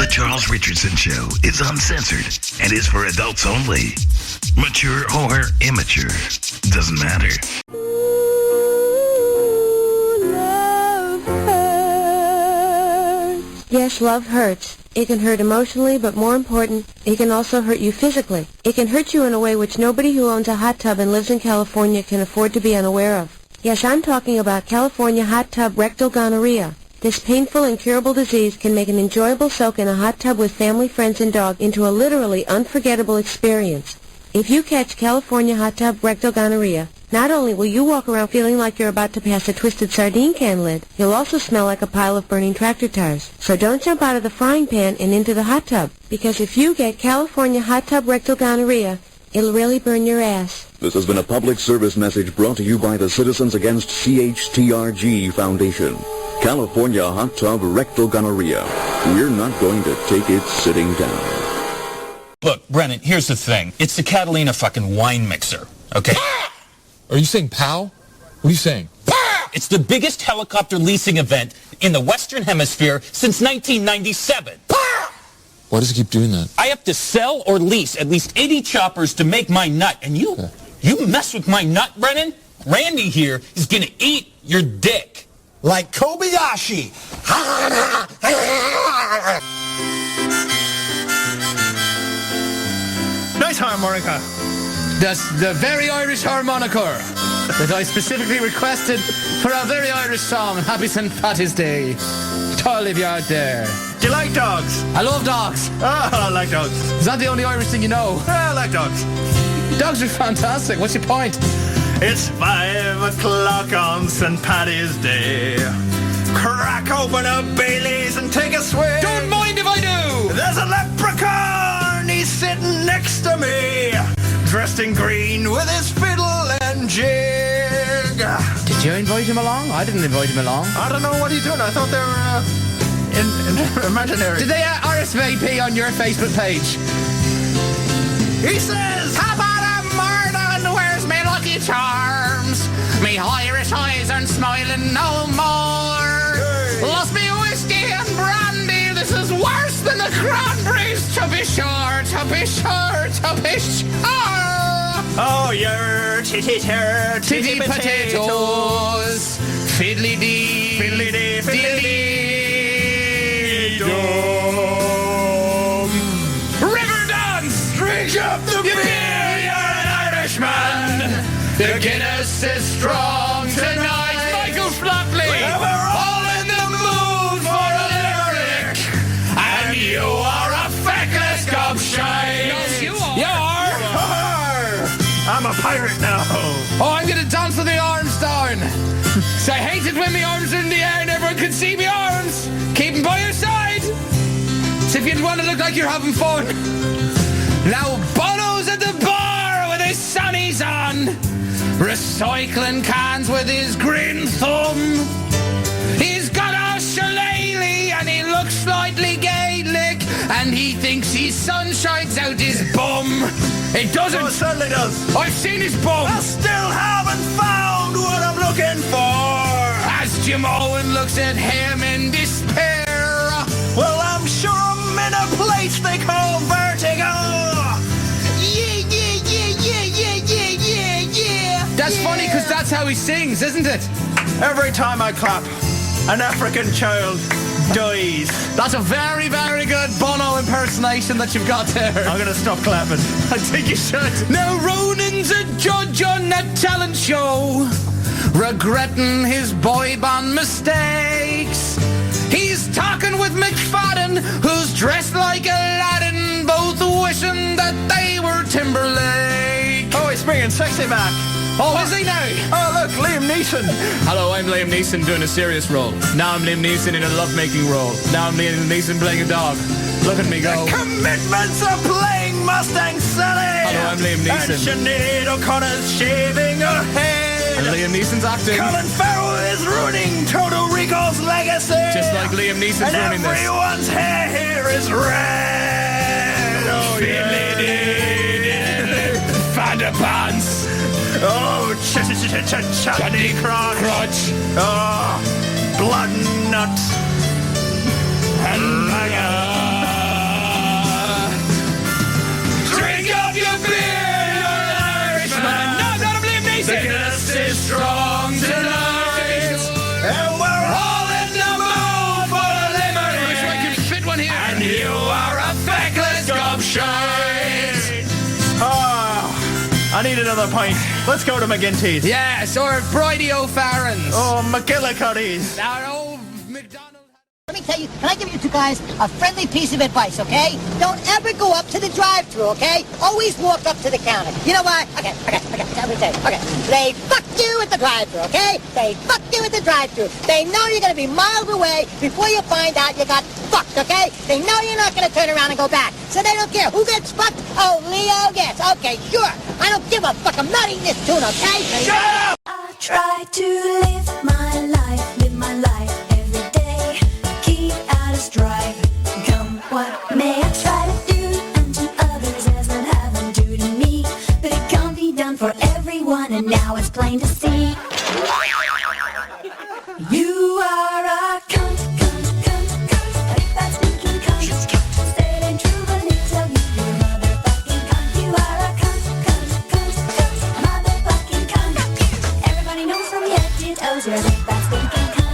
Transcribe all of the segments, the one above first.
The Charles Richardson Show is uncensored and is for adults only. Mature or immature, doesn't matter. Yes, love hurts. It can hurt emotionally, but more important, it can also hurt you physically. It can hurt you in a way which nobody who owns a hot tub and lives in California can afford to be unaware of. Yes, I'm talking about California hot tub rectal gonorrhea. This painful, incurable disease can make an enjoyable soak in a hot tub with family, friends, and dog into a literally unforgettable experience. If you catch California hot tub rectal gonorrhea, not only will you walk around feeling like you're about to pass a twisted sardine can lid, you'll also smell like a pile of burning tractor tires. So don't jump out of the frying pan and into the hot tub, because if you get California hot tub rectal gonorrhea, it'll really burn your ass. This has been a public service message brought to you by the Citizens Against CHTRG Foundation. California hot tub rectal gonorrhea. We're not going to take it sitting down. Look, Brennan, here's the thing. It's the Catalina fucking wine mixer, okay? Are you saying pow? What are you saying? It's the biggest helicopter leasing event in the Western Hemisphere since 1997. Why does he keep doing that? I have to sell or lease at least 80 choppers to make my nut. And you mess with my nut, Brennan? Randy here is going to eat your dick. Like Kobayashi. Nice harmonica. That's the very Irish harmonica that I specifically requested for our very Irish song, Happy St. Patty's Day. To all of you out there. Do you like dogs? I love dogs. Oh, I like dogs. Is that the only Irish thing you know? I like dogs. Dogs are fantastic. What's your point? It's 5 o'clock on St. Patty's Day. Crack open a Baileys and take a swig. Don't mind if I do. There's a leprechaun. He's sitting next to me, dressed in green with his fiddle and jig. Did you invite him along? I didn't invite him along. I don't know what he's doing. I thought they were imaginary. Did they RSVP on your Facebook page? He says, how about a Merlin? Where's me lucky charms? Me Irish eyes aren't smiling no more. Hey. Lost me whiskey and brandy. This is worse than the cranberries. To be sure, to be sure, to be sure. Oh, your titty potatoes. Fiddly dee, fiddly dee, fiddly dee. River dance, drink up the beer. You're an Irishman. The Guinness is strong tonight. Michael Flatley. We're all in the mood for a lyric, and you are a feckless gobshite. Yes, you are. You are. I'm a pirate now. Oh, I'm gonna dance with the arms down. So I hate it when the arms are in the air and everyone can see my arms. Keep them by your side. So if you want to look like you're having fun. Now Bono's at the bar with his sunnies on, recycling cans with his green thumb. He's got a shillelagh and he looks slightly Gaelic, and he thinks his sun shines out his bum. It doesn't. Oh, it certainly does. I've seen his bum. I still haven't found what I'm looking for. As Jim Owen looks at him in despair. Well, I'm sure I'm in a place they call vertigo. Yeah, yeah, yeah, yeah, yeah, yeah, yeah, yeah. That's funny because that's how he sings, isn't it? Every time I clap, an African child dies. That's a very, very good Bono impersonation that you've got there. I'm going to stop clapping. I think you should. Now Ronan's a judge on that talent show, regretting his boy band mistakes. He's talking with McFadden, who's dressed like Aladdin, both wishing that they were Timberlake. Oh, he's bringing sexy back. Oh, is he now? Oh, look, Liam Neeson. Hello, I'm Liam Neeson doing a serious role. Now I'm Liam Neeson in a love-making role. Now I'm Liam Neeson playing a dog. Look at me go. The commitments of playing Mustang Sally. Hello, I'm Liam Neeson. And Sinead O'Connor's shaving her head. And Liam Neeson's acting. Colin Farrell is ruining Total Recall's legacy. Just like Liam Neeson's ruining this. And everyone's hair here is red. Oh, yeah. Vanderpants. Oh, Chuddy Crotch. Oh, Blood Nut. And I need another pint. Let's go to McGinty's. Yes, or Bridie O'Farron's. Oh, McGillicuddy's. Our old McDonald's. Let me tell you, can I give you two guys a friendly piece of advice, okay? Don't ever go up to the drive-thru, okay? Always walk up to the counter. You know why? Okay. Let me tell you. Okay. They fuck you at the drive-thru, okay? They fuck you at the drive-thru. They know you're going to be miles away before you find out you got fucked, okay? They know you're not going to turn around and go back. So they don't care who gets fucked. Oh, Leo gets. Okay, sure. I don't give a fuck. I'm not eating this tuna, okay? Shut up! I try to live my life every day. Keep out of strife, come what may. I try to do unto others as would have them do to me, but it can't be done for everyone, and now it's plain to see. You are a cunt. If that's stinking cunt, say it ain't true, but it tell you you're a motherfucking cunt. You are a cunt, motherfucking cunt. Everybody knows from your head to your toes you're a big fat stinking cunt.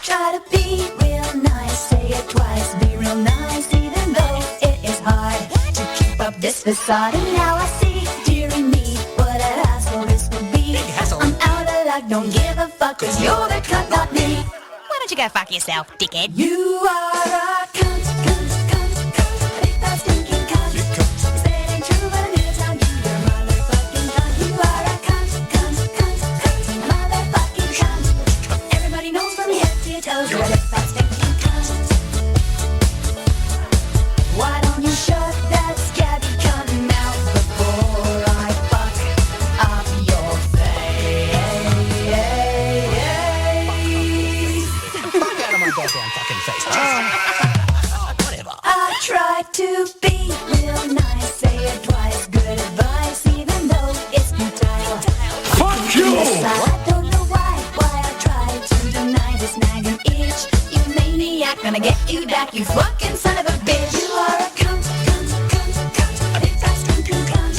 Try to be real nice, say it twice, be real nice, even though it is hard to keep up this facade. And now I see, dearie me, what a hassle this will be. I'm out of luck, don't give a fuck, cause you're the cunt, not me. Why don't you go fuck yourself, dickhead? You are a cunt, big fat stinking cunt. Say it ain't true, but I'm here to tell you you're a motherfucking cunt. You are a cunt, motherfucking cunt. Everybody knows from your head to your toes you're a big fat stinking cunt. Why don't you shut that scabby cunt mouth before I fuck up your face? Fuck out of my goddamn fucking face. Whatever. I try to be real nice, say it twice, good advice, even though it's futile. Fuck you! I don't know why I try to deny this nagging itch. You maniac, gonna get you back, you fucking son of a bitch. You are a cunt, a big fat stinking cunt.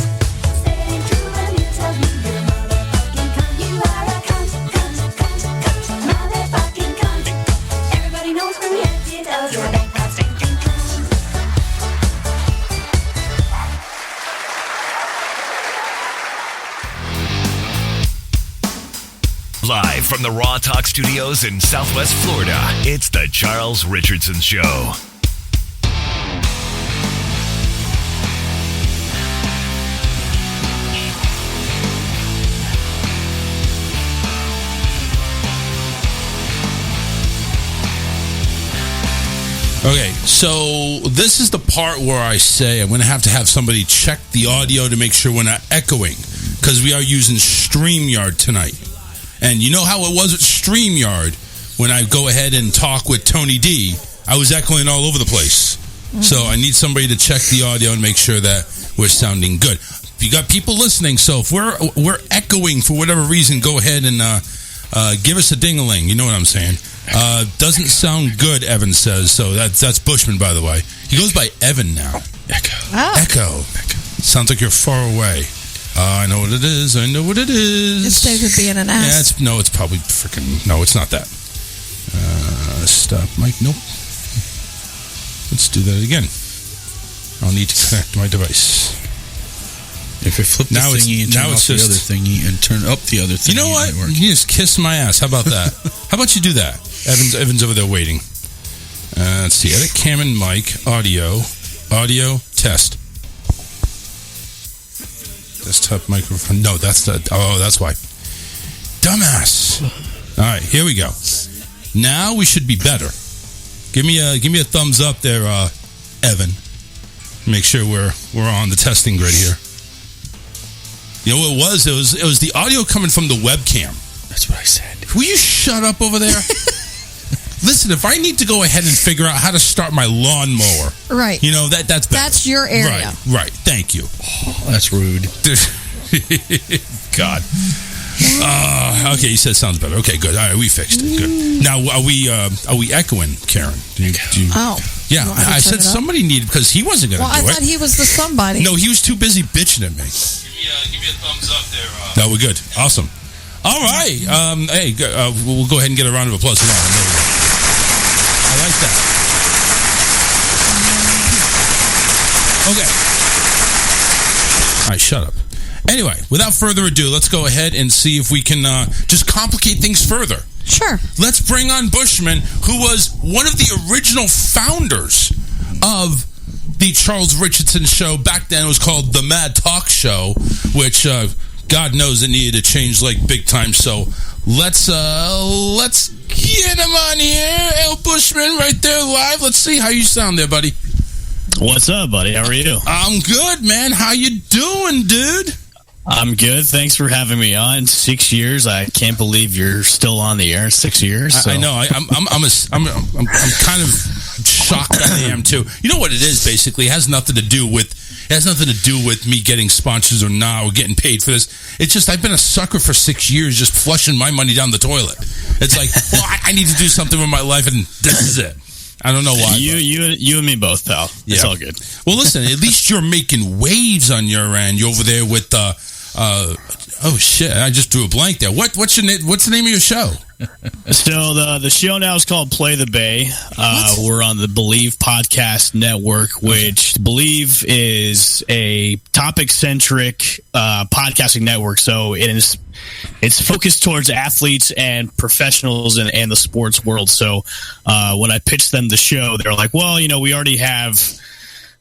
Say it ain't true, let me tell you you're a motherfucking cunt. You are a cunt, motherfucking cunt. Everybody knows from your head to your toes you're a big fat stinking cunt. Live from the Raw Talk Studios in Southwest Florida, it's the Charles Richardson Show. Okay, so this is the part where I say I'm going to have somebody check the audio to make sure we're not echoing, because we are using StreamYard tonight. And you know how it was with StreamYard when I go ahead and talk with Tony D, I was echoing all over the place. Mm-hmm. So I need somebody to check the audio and make sure that we're sounding good. You got people listening, so if we're echoing for whatever reason, go ahead and give us a ding-a-ling. You know what I'm saying? Doesn't sound good, Evan says. So that's Bushman, by the way. He goes by Evan now. Echo. Sounds like you're far away. I know what it is. It's David being an ass. Yeah, it's probably freaking... No, it's not that. Stop, Mike. Nope. Let's do that again. I'll need to connect my device. If you flip the thingy and turn off the other thingy and turn up the other thingy... You know what? You just kiss my ass. How about that? How about you do that? Evan's over there waiting. Let's see. Edit cam and mic. Audio. Test. Desktop microphone. No, that's the... Oh, that's why. Dumbass. All right, here we go. Now we should be better. Give me a thumbs up there, Evan. Make sure we're on the testing grid here. You know what it was? It was the audio coming from the webcam. That's what I said. Will you shut up over there? Listen, if I need to go ahead and figure out how to start my lawnmower, right? You know that's better. That's your area, right? Thank you. Oh, that's rude. God. Okay, you said it sounds better. Okay, good. All right, we fixed it. Good. Now, are we echoing, Karen? Yeah, I said somebody needed, because he wasn't going to do it. Well, I thought he was the somebody. No, he was too busy bitching at me. Give me a thumbs up there. No, we're good. Awesome. All right. Hey, we'll go ahead and get a round of applause for that. I like that. Okay. right, shut up. Anyway, without further ado, let's go ahead and see if we can just complicate things further. Sure. Let's bring on Bushman, who was one of the original founders of the Charles Richardson Show. Back then, it was called the Mad Talk Show, which God knows it needed to change like big time. So let's get him on here. El Bushman, right there live. Let's see how you sound there, buddy. What's up, buddy? How are you? I'm good, man. How you doing, dude? I'm good. Thanks for having me on. 6 years. I can't believe you're still on the air. 6 years. So. I know. I'm kind of shocked that I am too. You know what it is? Basically, it has nothing to do with me getting sponsors or not, or getting paid for this. It's just I've been a sucker for 6 years, just flushing my money down the toilet. It's like, well, I need to do something with my life, and this is it. I don't know why. You and me both, pal. Yeah. It's all good. Well, listen, at least you're making waves on your end. You're over there with oh shit! I just drew a blank there. What's your name? What's the name of your show? So the show now is called Play the Bay. We're on the Believe Podcast Network, which Believe is a topic-centric podcasting network. So it's focused towards athletes and professionals and the sports world. So when I pitched them the show, they're like, well, we already have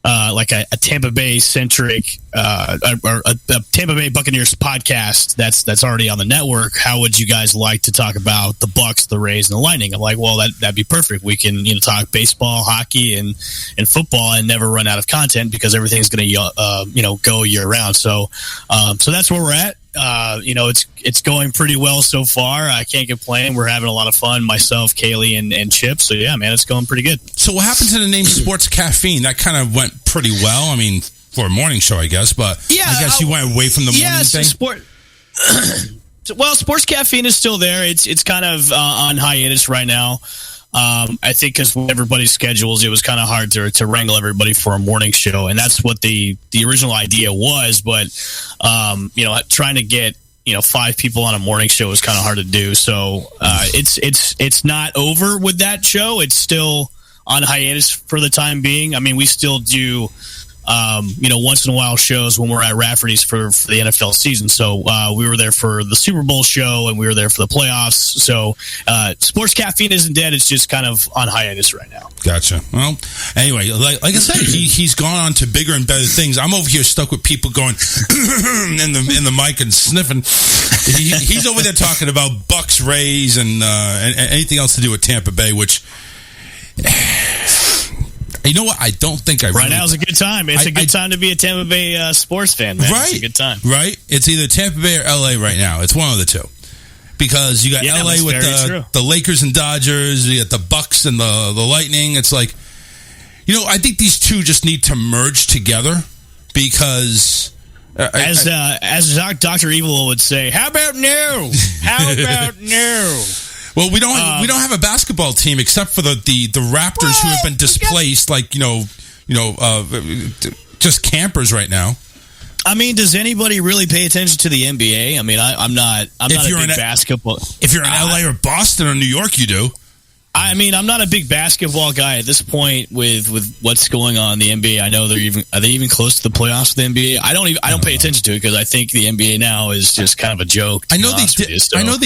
like a Tampa Bay centric or a Tampa Bay Buccaneers podcast that's already on the network. How would you guys like to talk about the Bucs, the Rays, and the Lightning? I'm like, well, that'd be perfect. We can talk baseball, hockey, and football, and never run out of content because everything's going to go year round. So that's where we're at. It's going pretty well so far. I can't complain. We're having a lot of fun. Myself, Kaylee, and Chip. So yeah, man, it's going pretty good. So what happened to the name Sports Caffeine? That kind of went pretty well. I mean, for a morning show, I guess. But yeah, I guess you went away from the morning thing. Sports Caffeine is still there. It's kind of on hiatus right now. I think because everybody's schedules, it was kind of hard to wrangle everybody for a morning show, and that's what the original idea was. But trying to get 5 people on a morning show is kind of hard to do. So it's not over with that show. It's still on hiatus for the time being. I mean, we still do once in a while shows when we're at Rafferty's for the NFL season. So we were there for the Super Bowl show, and we were there for the playoffs. So Sports Caffeine isn't dead. It's just kind of on hiatus right now. Gotcha. Well, anyway, like I said, he's gone on to bigger and better things. I'm over here stuck with people going in the mic and sniffing. He's over there talking about Bucs, Rays, and anything else to do with Tampa Bay, which... You know what? I don't think right now is a good time. It's a good time to be a Tampa Bay sports fan, man. Right. It's a good time. Right? It's either Tampa Bay or LA right now. It's one of the two. Because you got LA with the Lakers and Dodgers, you got the Bucks and the Lightning. It's like, I think these two just need to merge together because... as Dr. Evil would say, how about no? How about no? Well, we don't have a basketball team except for the Raptors who have been displaced, just campers right now. I mean, does anybody really pay attention to the NBA? I mean, I'm not a big basketball. If you're in LA or Boston or New York, you do. I mean, I'm not a big basketball guy at this point with what's going on in the NBA. I know are they even close to the playoffs with the NBA? I don't pay attention to it because I think the NBA now is just kind of a joke. I know they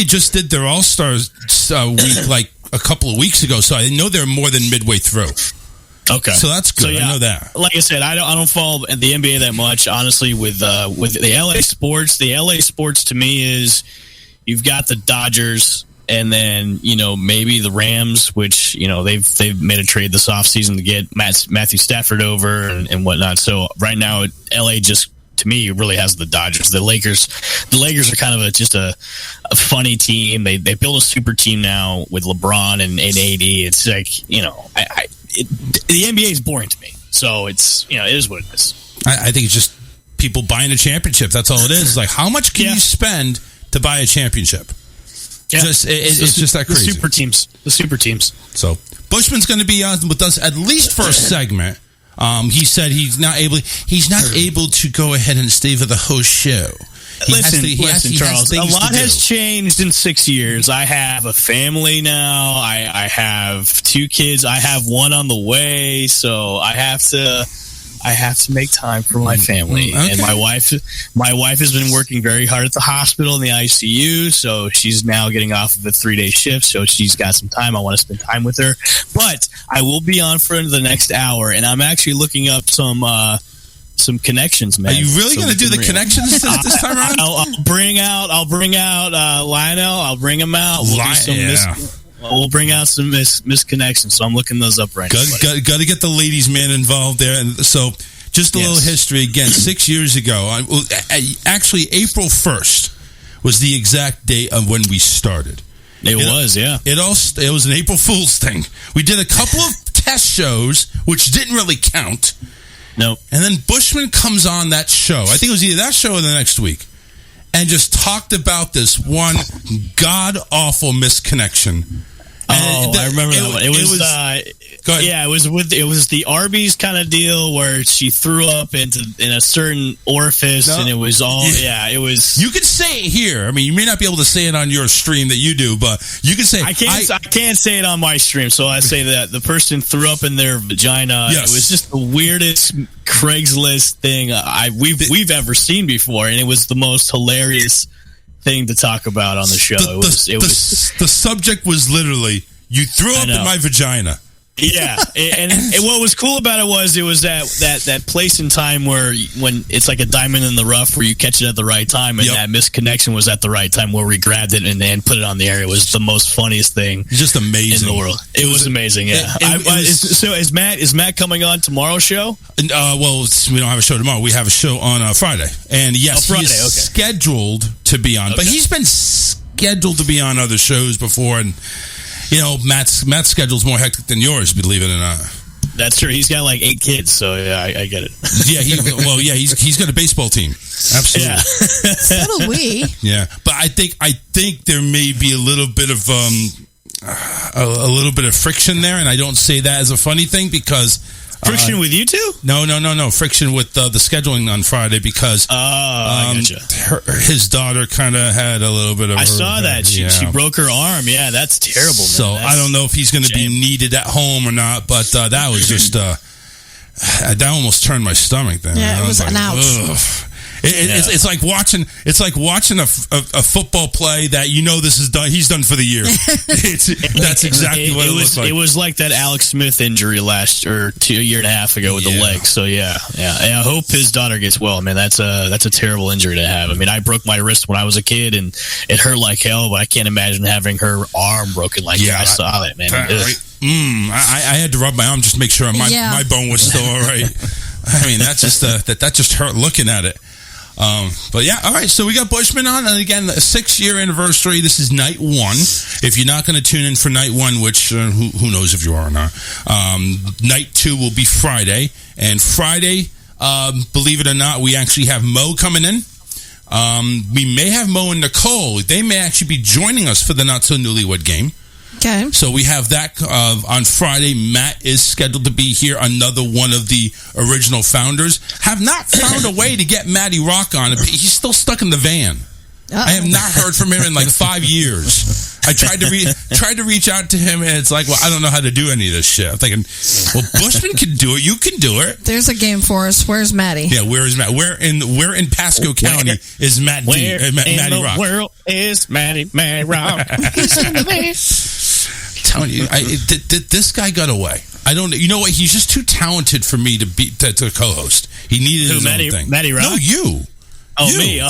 just did their All-Stars week like a couple of weeks ago, so I know they're more than midway through. Okay, so that's good. So, yeah, I know that. Like I said, I don't follow the NBA that much, honestly. With the LA sports to me is you've got the Dodgers. And then, maybe the Rams, which, they've made a trade this offseason to get Matthew Stafford over and whatnot. So right now, LA just, to me, really has the Dodgers. The Lakers are kind of just a funny team. They build a super team now with LeBron and AD. It's like, the NBA is boring to me. So it's, it is what it is. I think it's just people buying a championship. That's all it is. Like, how much can you spend to buy a championship? Yeah. It's just that crazy. The super teams. So Bushman's going to be on with us at least for a segment. He said he's not able to go ahead and stay for the whole show. Listen, Charles. A lot has changed in 6 years. I have a family now. I have 2 kids. I have one on the way. So I have to I have to make time for my family. Okay. And my wife has been working very hard at the hospital in the ICU, so she's now getting off of a 3-day shift, so she's got some time. I want to spend time with her. But I will be on for the next hour, and I'm actually looking up some connections, man. Are you really going to do the connections this time around? I'll bring out Lionel. I'll bring him out. We'll bring out some misconnections. So I'm looking those up right now. Got to get the ladies' man involved there. And so just a little history again. 6 years ago, actually April 1st was the exact date of when we started. It was an April Fool's thing. We did a couple of test shows, which didn't really count. Nope. And then Bushman comes on that show. I think it was either that show or the next week, and just talked about this one god awful misconnection. I remember that one. It was the Arby's kind of deal where she threw up in a certain orifice, and it was all it was. You can say it here. I mean, you may not be able to say it on your stream that you do, but you can say I can't say it on my stream, so I say that the person threw up in their vagina. Yes. It was just the weirdest Craigslist thing we've ever seen before, and it was the most hilarious thing to talk about on the show. The subject was literally, you threw up in my vagina. Yeah, and what was cool about it was that place in time when it's like a diamond in the rough where you catch it at the right time, and that misconnection was at the right time where we grabbed it and then put it on the air. It was the most funniest thing, just amazing in the world. It was amazing. Yeah. So is Matt coming on tomorrow's show? Well, we don't have a show tomorrow. We have a show on Friday, and yes, he's scheduled to be on, but he's been scheduled to be on other shows before, and. You know, Matt's schedule's more hectic than yours, believe it or not. That's true. He's got like 8 kids, so yeah, I get it. He's got a baseball team. Absolutely. Yeah. So do we. Yeah, but I think there may be a little bit of friction there, and I don't say that as a funny thing because friction with you two? No. Friction with the scheduling on Friday because I gotcha. His daughter kind of had a little bit of. I saw that she broke her arm. Yeah, that's terrible. Man. So I don't know if he's going to be needed at home or not, but that was just that almost turned my stomach. Then yeah, it was an ouch. Ugh. It's like watching a football play that you know this is done. He's done for the year. That's exactly what it was like. It was like that Alex Smith injury a year and a half ago with the leg. So yeah. I hope his daughter gets well. Man, that's a terrible injury to have. I mean, I broke my wrist when I was a kid, and it hurt like hell. But I can't imagine having her arm broken like that. I saw that, man. I had to rub my arm just to make sure my bone was still all right. I mean, that just hurt looking at it. But yeah, all right. So we got Bushman on, and again, the 6-year anniversary. This is night 1. If you're not going to tune in for night 1, which who knows if you are or not, night 2 will be Friday. And Friday, believe it or not, we actually have Mo coming in. We may have Mo and Nicole. They may actually be joining us for the Not So Newlywed Game. Okay. So we have that on Friday. Matt is scheduled to be here, another one of the original founders. Have not found a way to get Matty Rock on. He's still stuck in the van. I have not heard from him in like 5 years. I tried to reach out to him, and it's like, well, I don't know how to do any of this shit. I'm thinking, well, Bushman can do it. You can do it. There's a game for us. Where's Matty? Yeah, where is Matt? Where in Pasco County is Matt? Where Matty Rock? in the world is Matty Rock? Telling you, this guy got away. I don't. You know what? He's just too talented for me to co-host. He needed his own thing. Matty Rock? No, you. Oh, you. Me. Oh.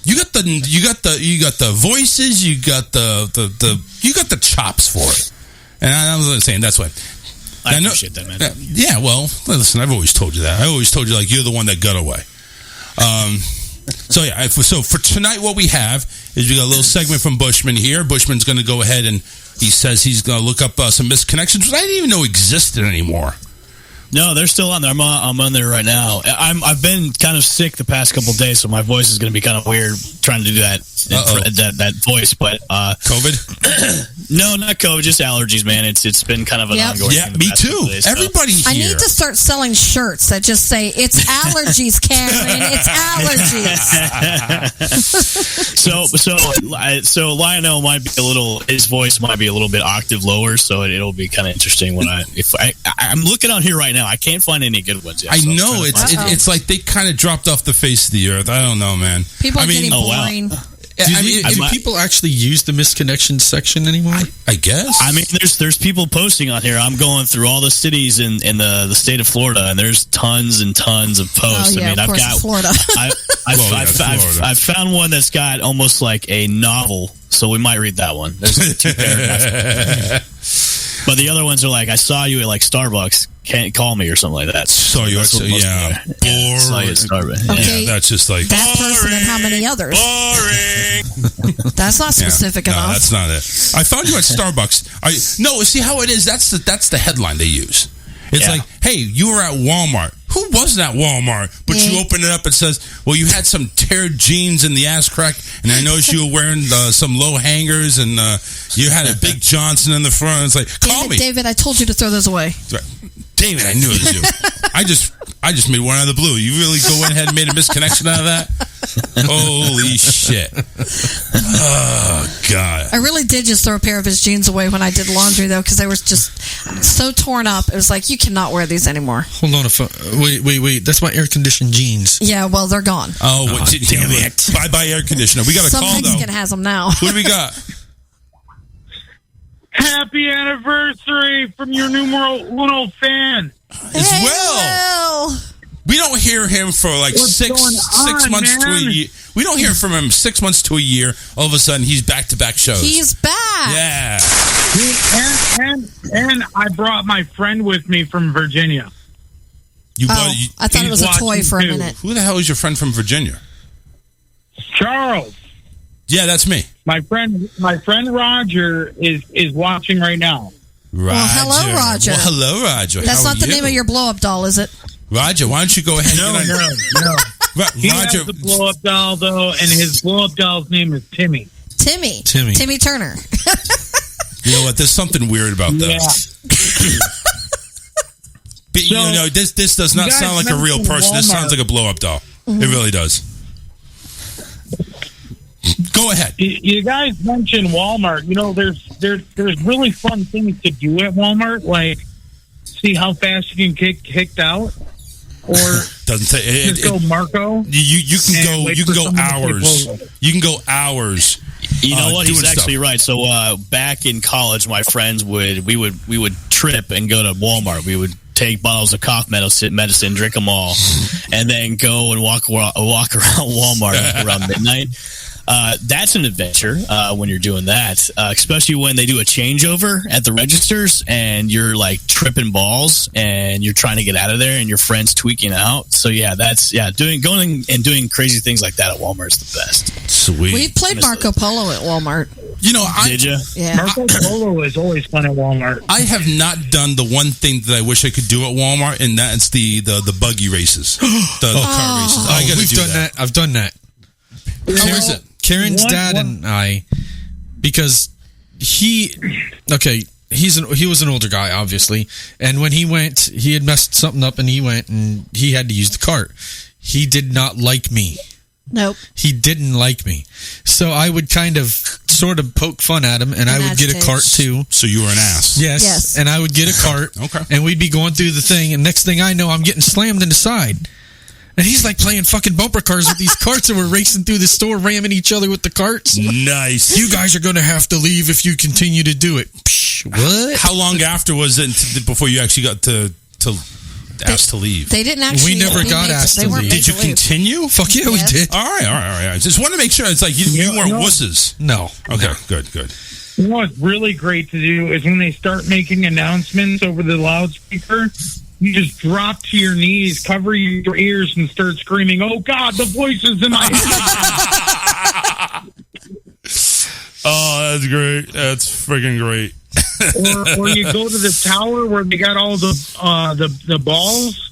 You got the voices. You got the chops for it. And I was saying that's what. I appreciate that, man. Yeah. Well, listen. I've always told you that. I always told you like you're the one that got away. So yeah. So for tonight, what we have is we got a little segment from Bushman here. Bushman's going to go ahead and he says he's going to look up some misconnections, which I didn't even know existed anymore. No, they're still on there. I'm on there right now. I've been kind of sick the past couple of days, so my voice is going to be kind of weird trying to do that voice. But COVID? No, not COVID, just allergies, man. It's been kind of an ongoing thing. Yeah, me too. Days, Everybody here. I need to start selling shirts that just say "It's allergies, Karen. It's allergies." So Lionel might be his voice might be a little bit octave lower, so it'll be kind of interesting when I'm looking on here right now. now. I can't find any good ones yet. I so know it's like they kind of dropped off the face of the earth. I don't know, man. People are getting boring. Wow. Do people actually use the misconnection section anymore? I guess. I mean, there's people posting on here. I'm going through all the cities in the state of Florida, and there's tons and tons of posts. Oh, yeah, I mean, of course it's Florida. I've found one that's got almost like a novel, so we might read that one. There's 2 paragraphs. But the other ones are like, I saw you at like Starbucks. Can't call me or something like that. Saw you at Starbucks. Saw you at Starbucks. Okay, yeah, that's just like that person and how many others? Boring. That's not specific enough. No, that's not it. I found you at Starbucks. No, see how it is. That's the headline they use. It's like, hey, you were at Walmart. Who wasn't at Walmart? But you open it up, it says, well, you had some teared jeans in the ass crack, and I noticed you were wearing some low hangers, and you had a big Johnson in the front. It's like, call me. David, I told you to throw those away. David, I knew it was you. I just made one out of the blue. You really go ahead and made a misconnection out of that? Holy shit. Oh, God. I really did just throw a pair of his jeans away when I did laundry, though, because they were just so torn up. It was like, you cannot wear these anymore. Hold on wait. That's my air-conditioned jeans. Yeah, well, they're gone. Oh, damn it. Bye-bye air conditioner. We got a Some call, though. Mexican has them now. What do we got? Happy anniversary from your numero uno fan. As well. We don't hear him for like six months to a year. We don't hear from him 6 months to a year. All of a sudden, he's back-to-back shows. He's back. Yeah. And I brought my friend with me from Virginia. I thought it was a toy for a minute. Who the hell is your friend from Virginia? Charles. Yeah, that's me. My friend Roger is watching right now. Roger. Well, hello, Roger. Well, hello, Roger. That's How not are the you? name of your blow-up doll, is it? Roger, why don't you go ahead and No. He Roger. has the blow-up doll, though, and his blow-up doll's name is Timmy. Timmy Turner. You know what? There's something weird about that. But, So, this does not sound like a real person. This sounds like a blow-up doll. Mm-hmm. It really does. Go ahead. You guys mentioned Walmart. You know, there's really fun things to do at Walmart, like see how fast you can get kicked out, or just go Marco. You can go hours. You can go hours. You know what? He's actually stuff. right. So back in college, my friends would trip and go to Walmart. We would take bottles of cough medicine, drink them all, and then go and walk around Walmart around midnight. That's an adventure when you're doing that, especially when they do a changeover at the registers and you're like tripping balls and you're trying to get out of there and your friend's tweaking out. So going and doing crazy things like that at Walmart is the best. Sweet. We played Marco Polo at Walmart. Did you? Yeah. Marco Polo is always fun at Walmart. I have not done the one thing that I wish I could do at Walmart, and that's the buggy races, the car races. I got to do that. I've done that. How is it? Karen's dad and I, because he was an older guy, obviously, and when he went, he had messed something up, and he went and he had to use the cart. He did not like me. Nope. He didn't like me. So I would sort of poke fun at him, and I would get a cart too. So you were an ass. Yes. And I would get a cart, and we'd be going through the thing, and next thing I know, I'm getting slammed in the side. And he's like playing fucking bumper cars with these carts, and we're racing through the store, ramming each other with the carts. Nice. You guys are going to have to leave if you continue to do it. Psh, what? How long after was it before you actually got to asked to leave? They didn't actually. We never got asked to leave. Did you continue? Fuck yeah, we did. All right. Just want to make sure it's like you weren't wusses. No. Okay, good. You know what's really great to do is when they start making announcements over the loudspeaker, you just drop to your knees, cover your ears, and start screaming, "Oh God, the voices in my head!" Oh, that's great. That's freaking great. or you go to the tower where they got all the balls,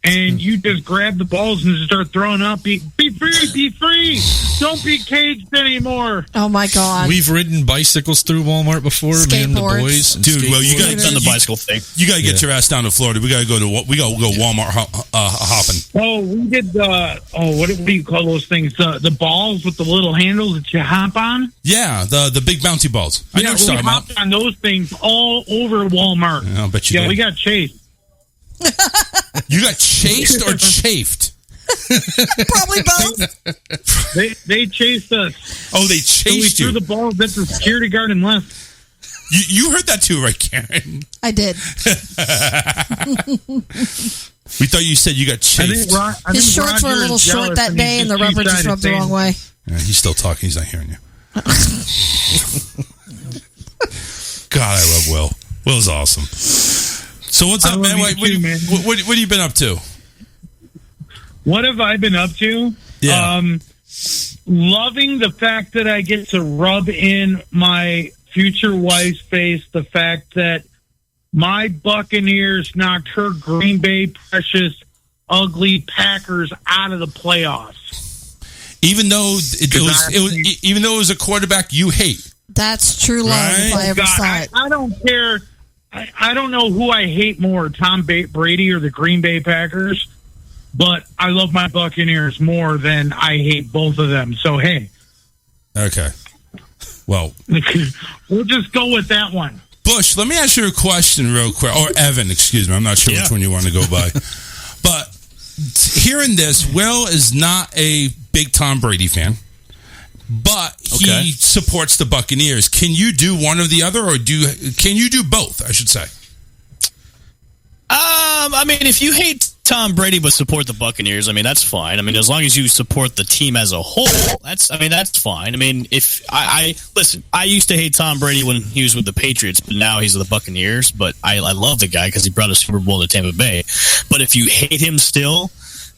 and you just grab the balls and just start throwing up. Be free! Don't be caged anymore. Oh my God! We've ridden bicycles through Walmart before, me and the boys. And dude, well, you got done the bicycle thing. You got to get your ass down to Florida. We got to go Walmart hopping. Oh, we did what do you call those things? The balls with the little handles that you hop on. Yeah, the big bouncy balls. I know what you're talking about. On those things all over Walmart. I bet you did. We got chased. You got chased or chafed? Probably both. They chased us. Oh, they chased we you. threw the balls at the security guard and left. You heard that too, right, Karen? I did. We thought you said you got chased. His shorts were a little short that day, and the rubber just rubbed the wrong way. Yeah, he's still talking. He's not hearing you. God, I love Will. Will's awesome. So what's up, man? What have you been up to? What have I been up to? Yeah. Loving the fact that I get to rub in my future wife's face the fact that my Buccaneers knocked her Green Bay precious, ugly Packers out of the playoffs. Even though even though it was a quarterback you hate. That's true love. Right? If I ever saw it. I don't care. I don't know who I hate more, Tom Brady or the Green Bay Packers, but I love my Buccaneers more than I hate both of them. So hey. Okay. Well, we'll just go with that one. Bush, let me ask you a question real quick. Or Evan, excuse me. I'm not sure which one you want to go by. But hearing this, Will is not a big Tom Brady fan, but he supports the Buccaneers. Can you do one or the other, or can you do both, I should say? I mean, if you hate Tom Brady but support the Buccaneers, I mean, that's fine. I mean, as long as you support the team as a whole, that's fine. I mean, if listen, I used to hate Tom Brady when he was with the Patriots, but now he's with the Buccaneers. But I love the guy because he brought a Super Bowl to Tampa Bay. But if you hate him still,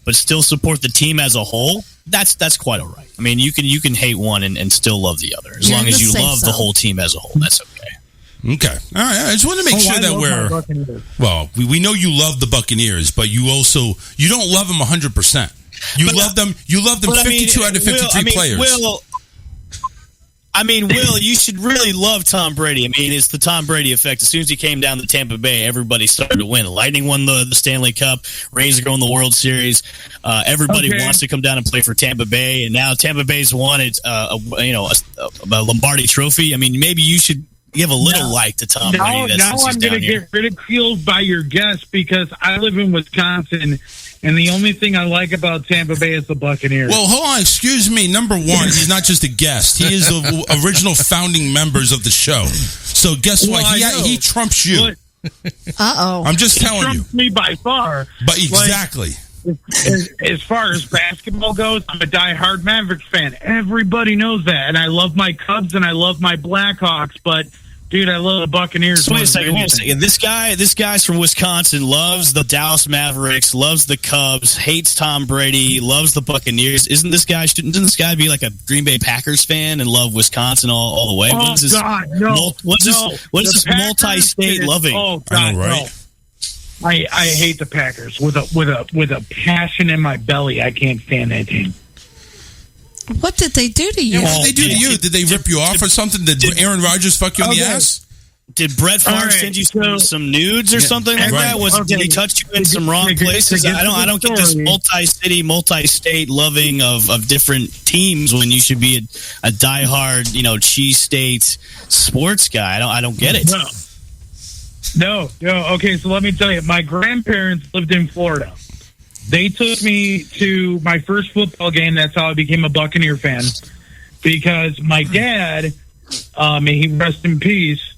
but still support the team as a whole, that's quite all right. I mean, you can hate one and still love the other, as long as you love the whole team as a whole. That's okay. Okay. All right. I just want to make sure that we know you love the Buccaneers, but you don't love them 100%. You love them 52 out of 53 players. Will, you should really love Tom Brady. I mean, it's the Tom Brady effect. As soon as he came down to Tampa Bay, everybody started to win. Lightning won the Stanley Cup. Rays are going to the World Series. Everybody wants to come down and play for Tampa Bay, and now Tampa Bay's won a Lombardi Trophy. I mean, maybe you should give a little light to Tom Brady. Now I'm going to get ridiculed by your guest because I live in Wisconsin, and the only thing I like about Tampa Bay is the Buccaneers. Well, hold on. Excuse me. Number one, he's not just a guest. He is the original founding members of the show. So guess what? He trumps you. Uh-oh. I'm just telling you. He trumps me by far. But exactly. As far as basketball goes, I'm a diehard Mavericks fan. Everybody knows that. And I love my Cubs and I love my Blackhawks, but dude, I love the Buccaneers. So wait a second. This guy's from Wisconsin, loves the Dallas Mavericks, loves the Cubs, hates Tom Brady, loves the Buccaneers. Shouldn't this guy be like a Green Bay Packers fan and love Wisconsin all the way? Oh, God, no. What is this multi-state loving? Oh, God, I know, right? No. I hate the Packers with a passion in my belly. I can't stand that team. What did they do to you? What did they do to you? Did they rip you off or something? Did Aaron Rodgers fuck you in the ass? Did Brett Favre send you some nudes or something like that? Did he touch you in some wrong places? I don't get this multi-city, multi-state loving of different teams when you should be a diehard, cheese state sports guy. I don't get it. No. Okay, so let me tell you. My grandparents lived in Florida. They took me to my first football game. That's how I became a Buccaneer fan. Because my dad, may he rest in peace,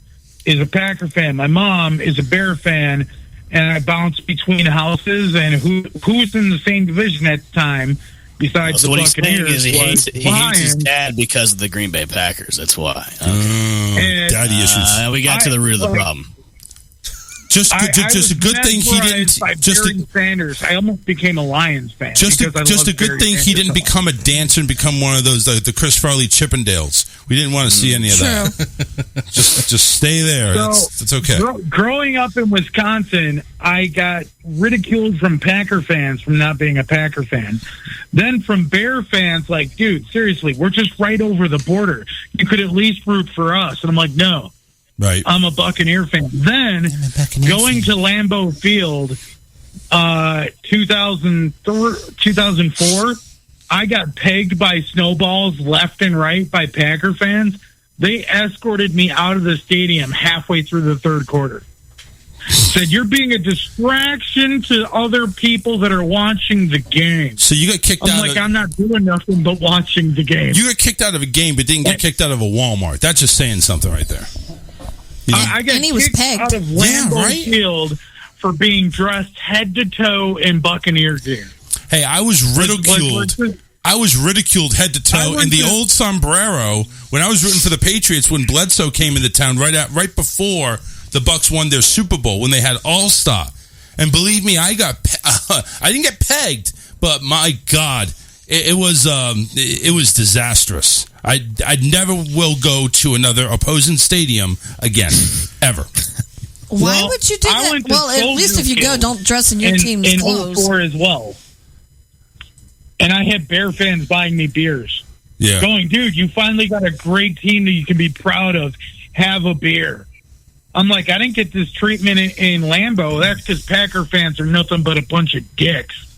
is a Packer fan. My mom is a Bear fan. And I bounced between houses. And who's in the same division at the time besides the Buccaneers? He hates his dad because of the Green Bay Packers. That's why. Daddy issues. We got to the root of the problem. Just a good thing he didn't. Sanders. I almost became a Lions fan. Just a good thing he didn't become a dancer and become one of those the Chris Farley Chippendales. We didn't want to see any of that. just stay there. That's okay. Growing up in Wisconsin, I got ridiculed from Packer fans from not being a Packer fan. Then from Bear fans, like, dude, seriously, we're just right over the border. You could at least root for us. And I'm like, no. Right. I'm a Buccaneer fan. Then going to Lambeau Field, 2004, I got pegged by snowballs left and right by Packer fans. They escorted me out of the stadium halfway through the third quarter. Said you're being a distraction to other people that are watching the game. So you got kicked out. I'm not doing nothing but watching the game. You got kicked out of a game, but didn't get kicked out of a Walmart. That's just saying something right there. I got kicked out of Lambeau Field for being dressed head to toe in Buccaneer gear. Hey, I was ridiculed. I was ridiculed head to toe in the old sombrero when I was rooting for the Patriots when Bledsoe came into town right before the Bucs won their Super Bowl when they had All-Star. And believe me, I didn't get pegged, but my God, it was disastrous. I never will go to another opposing stadium again, ever. Why would you do that? Well, at least if you go, don't dress in your team's clothes. In 04 as well. And I had Bear fans buying me beers. Yeah. Going, dude, you finally got a great team that you can be proud of. Have a beer. I'm like, I didn't get this treatment in Lambeau. That's because Packer fans are nothing but a bunch of dicks.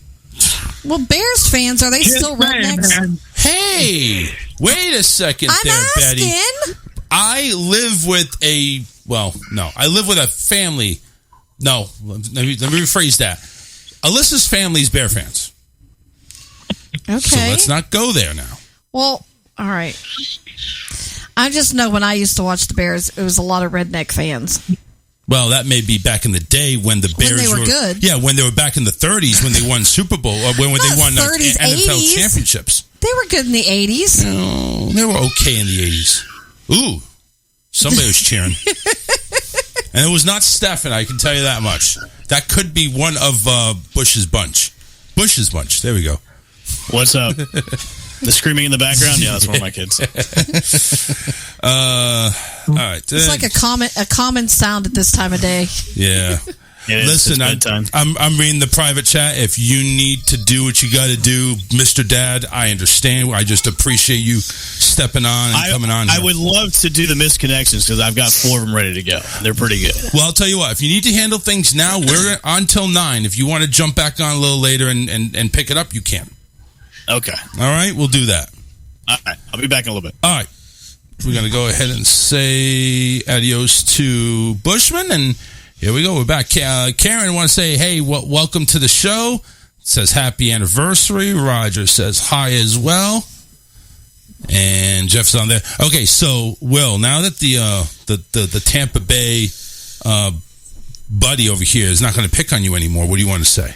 Well, Bears fans, are they still rednecks? Man. Hey, wait a second Betty. I live with a family. No, let me rephrase that. Alyssa's family's Bear fans. Okay. So let's not go there now. Well, all right. I just know when I used to watch the Bears, it was a lot of redneck fans. Well, that may be back in the day when the Bears were good. Yeah, when they were back in the 30s when they won Super Bowl or when they won 30s, NFL 80s. championships. They were good in the 80s. No, they were okay in the 80s. Ooh, somebody was cheering. And it was not Stephen, I can tell you that much. That could be one of Bush's bunch. Bush's bunch. There we go. What's up? The screaming in the background? Yeah, that's one of my kids. All right. It's like a common sound at this time of day. Yeah. Listen, I'm reading the private chat. If you need to do what you got to do, Mr. Dad, I understand. I just appreciate you stepping on and coming on. I would love to do the missed connections because I've got 4 of them ready to go. They're pretty good. Well, I'll tell you what. If you need to handle things now, we're on till 9. If you want to jump back on a little later and pick it up, you can. Okay. All right, we'll do that. All right, I'll be back in a little bit. All right. We're going to go ahead and say adios to Bushman, and here we go. We're back. Karen wants to say, hey, welcome to the show. It says happy anniversary. Roger says hi as well. And Jeff's on there. Okay, so, Will, now that the Tampa Bay buddy over here is not going to pick on you anymore, what do you want to say?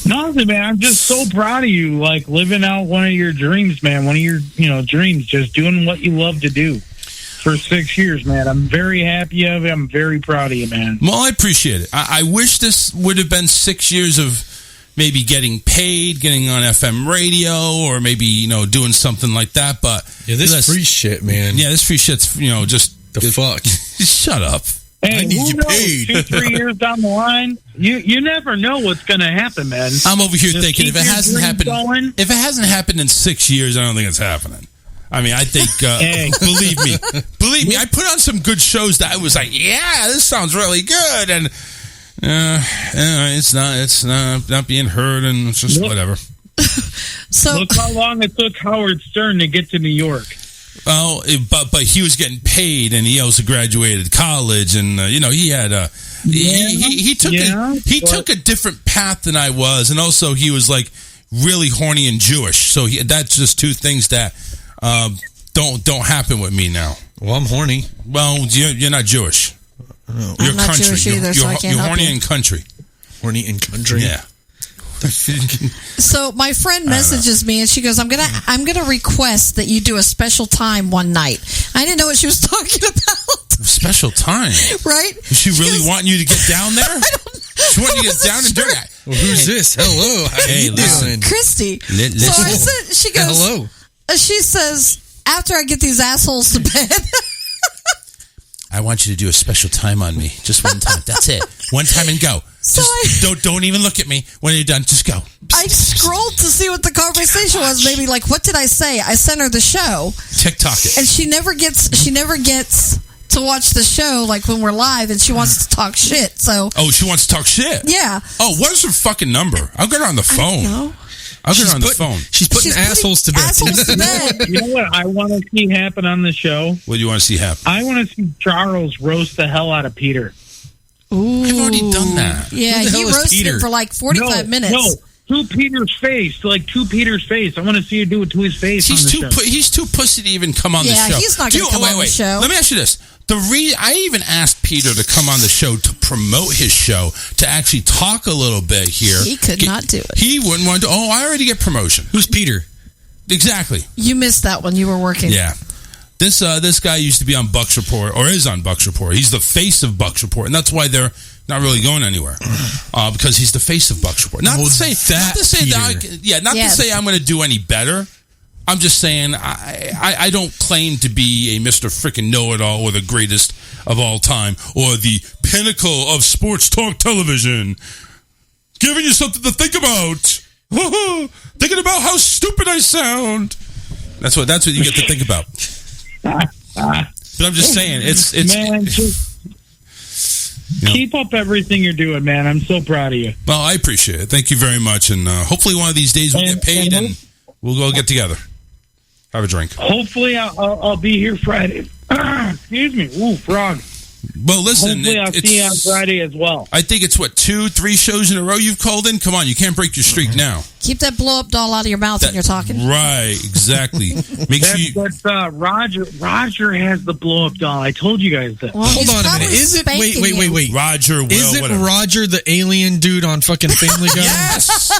Nothing, man. I'm just so proud of you, like living out one of your dreams, man. One of your, dreams, just doing what you love to do for 6 years, man. I'm very happy of it. I'm very proud of you, man. Well, I appreciate it. I wish this would have been 6 years of maybe getting paid, getting on FM radio, or maybe, doing something like that. But yeah, this free shit, man. Yeah, this free shit's, just the fuck. Shut up. Hey, I need you paid. 2-3 years down the line, you never know what's going to happen, man. I'm over here Just thinking keep if it your hasn't dreams happened, in 6 years, I don't think it's happening. I mean, I think, believe me, I put on some good shows that I was like, yeah, this sounds really good, and it's not being heard, and it's just whatever. So look how long it took Howard Stern to get to New York. Well, but he was getting paid, and he also graduated college, and he had he took a different path than I was, and also he was like really horny and Jewish. So that's just two things that don't happen with me now. Well, I'm horny. Well, you're not Jewish. Oh. You're I'm not country. Jewish either, so I can't You're help horny you. and country. Horny and country. Yeah. So my friend messages me and she goes, I'm gonna request that you do a special time one night. I didn't know what she was talking about. Special time, right? Is she really wanting you to get down there? She wanting you to get down and do that. Well, who's this? Hello. How you doing? Christy. Listen. So I said, she goes, hello. She says, after I get these assholes to bed. I want you to do a special time on me. Just one time. That's it. One time and go. So don't even look at me. When you're done, just go. I scrolled to see what the conversation was. Maybe like, what did I say? I sent her the show. TikTok it. And she never gets to watch the show like when we're live, and she wants to talk shit. So she wants to talk shit. Yeah. Oh, what is her fucking number? I'll get her on the phone. I'll get her on the phone. She's putting assholes to bed. Assholes to bed. You know what I want to see happen on the show? What do you want to see happen? I want to see Charles roast the hell out of Peter. Ooh. I've already done that. Yeah, Who the he hell is roasted Peter? him for like 45 minutes. No, to Peter's face. Like, to Peter's face. I want to see you do it to his face on the show. He's too pussy to even come on the show. Yeah, he's not going to come on the show. Let me ask you this. I even asked Peter to come on the show to promote his show, to actually talk a little bit here. He could not do it. He wouldn't want to. Oh, I already get promotion. Who's Peter? Exactly. You missed that when you were working. Yeah. This guy used to be on Buck's Report, or is on Buck's Report. He's the face of Buck's Report, and that's why they're not really going anywhere, because he's the face of Buck's Report. Not to say I'm going to do any better. I'm just saying I don't claim to be a Mr. Frickin' Know-It-All or the greatest of all time or the pinnacle of sports talk television. Giving you something to think about. Thinking about how stupid I sound. That's what you get to think about. But I'm just saying, it's man, keep up everything you're doing, man. I'm so proud of you. Well, I appreciate it. Thank you very much, and hopefully one of these days we'll get paid and we'll go get together. Have a drink. Hopefully I'll be here Friday. Excuse me. Ooh, frog. Well, listen. Hopefully I'll see you on Friday as well. I think it's, 2-3 shows in a row you've called in? Come on, you can't break your streak now. Keep that blow-up doll out of your mouth when you're talking. Right, exactly. That's Roger. Roger has the blow-up doll. I told you guys that. Well, hold on a minute. Is it... Wait. Roger, Is it Roger the alien dude on fucking Family Guy? Yes!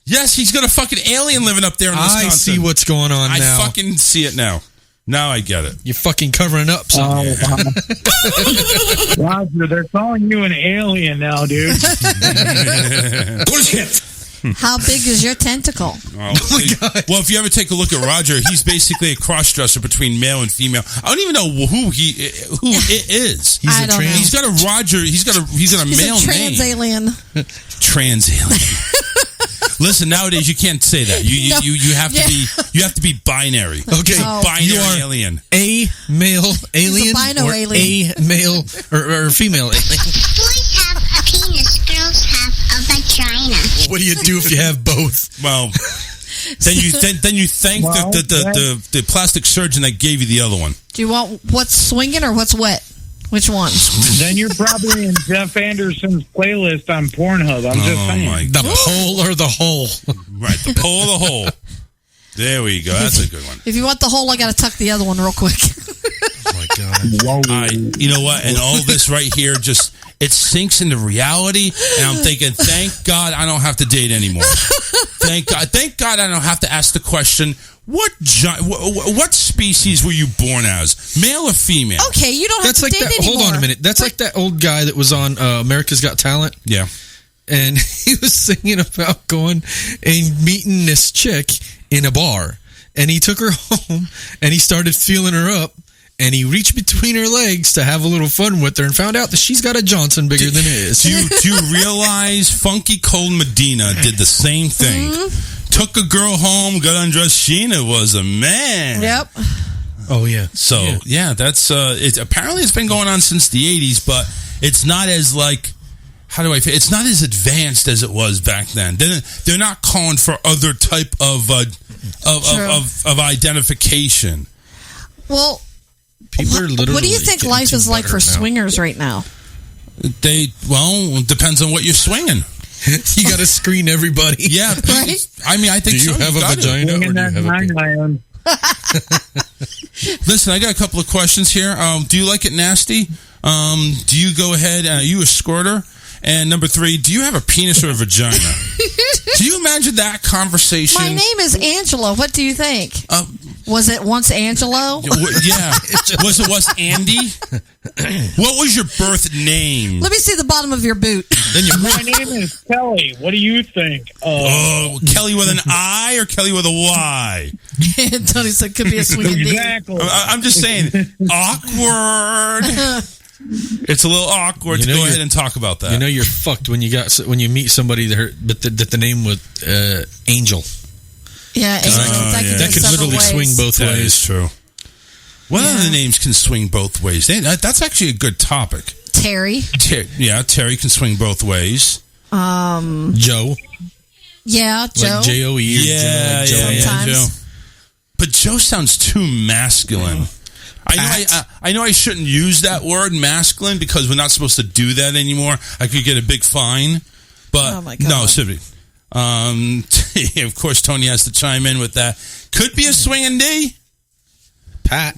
Yes, he's got a fucking alien living up there in Wisconsin. I see what's going on now. I fucking see it now. Now I get it. You're fucking covering up something. Roger, they're calling you an alien now, dude. Bullshit. How big is your tentacle? Oh my God. Well, if you ever take a look at Roger, he's basically a cross-dresser between male and female. I don't even know who it is. He's got a Roger. He's got a male trans name. Alien. Trans alien. Listen, nowadays you can't say that. You have to be binary. Okay, binary you are alien. A male alien bino or alien. a male or female alien. Boys have a penis, girls have a vagina. What do you do if you have both? Well, then you thank the plastic surgeon that gave you the other one. Do you want what's swinging or what's wet? Which one? Then you're probably in Jeff Anderson's playlist on Pornhub. I'm just saying. The pole or the hole? Right, the pole or the hole. There we go. That's a good one. If you want the hole, I got to tuck the other one real quick. Oh my God. You know what? And all this right here it sinks into reality, and I'm thinking, thank God I don't have to date anymore. Thank God I don't have to ask the question, what species were you born as, male or female? Okay, you don't have to date anymore. Hold on a minute. That's like that old guy that was on America's Got Talent. Yeah. And he was singing about going and meeting this chick in a bar. And he took her home, and he started feeling her up. And he reached between her legs to have a little fun with her and found out that she's got a Johnson bigger than his. Do you realize Funky Cold Medina did the same thing? Mm-hmm. Took a girl home, got undressed. Sheena was a man. Yep. Oh, yeah. So, yeah that's... apparently it's been going on since the 80s, but it's not as, it's not as advanced as it was back then. They're not calling for other type of identification. Well... People are literally. What do you think life is like for swingers right now? It depends on what you're swinging. You got to screen everybody. Yeah, right. I mean, I think. Do you have a vagina or do you have Listen, I got a couple of questions here. Do you like it nasty? Do you go ahead? Are you a squirter? And number 3, do you have a penis or a vagina? Do you imagine that conversation? My name is Angela. What do you think? Was it once Angelo? Yeah. Was it Andy? What was your birth name? Let me see the bottom of your boot. My name is Kelly. What do you think? Kelly with an I or Kelly with a Y? Tony said it could be a swinging exactly. I'm just saying, awkward. It's a little awkward to go ahead and talk about that. You know you're fucked when you meet somebody that the name was Angel. Yeah, that could literally swing both ways. That is true. What other names can swing both ways? That's actually a good topic. Terry. Terry can swing both ways. Joe. Yeah, Joe. Like Joe. Yeah, Joe. Joe. But Joe sounds too masculine. I know I shouldn't use that word masculine because we're not supposed to do that anymore. I could get a big fine. But Oh, my God. no, Sylvie. Of course, Tony has to chime in with that. Could be a swinging D. Pat.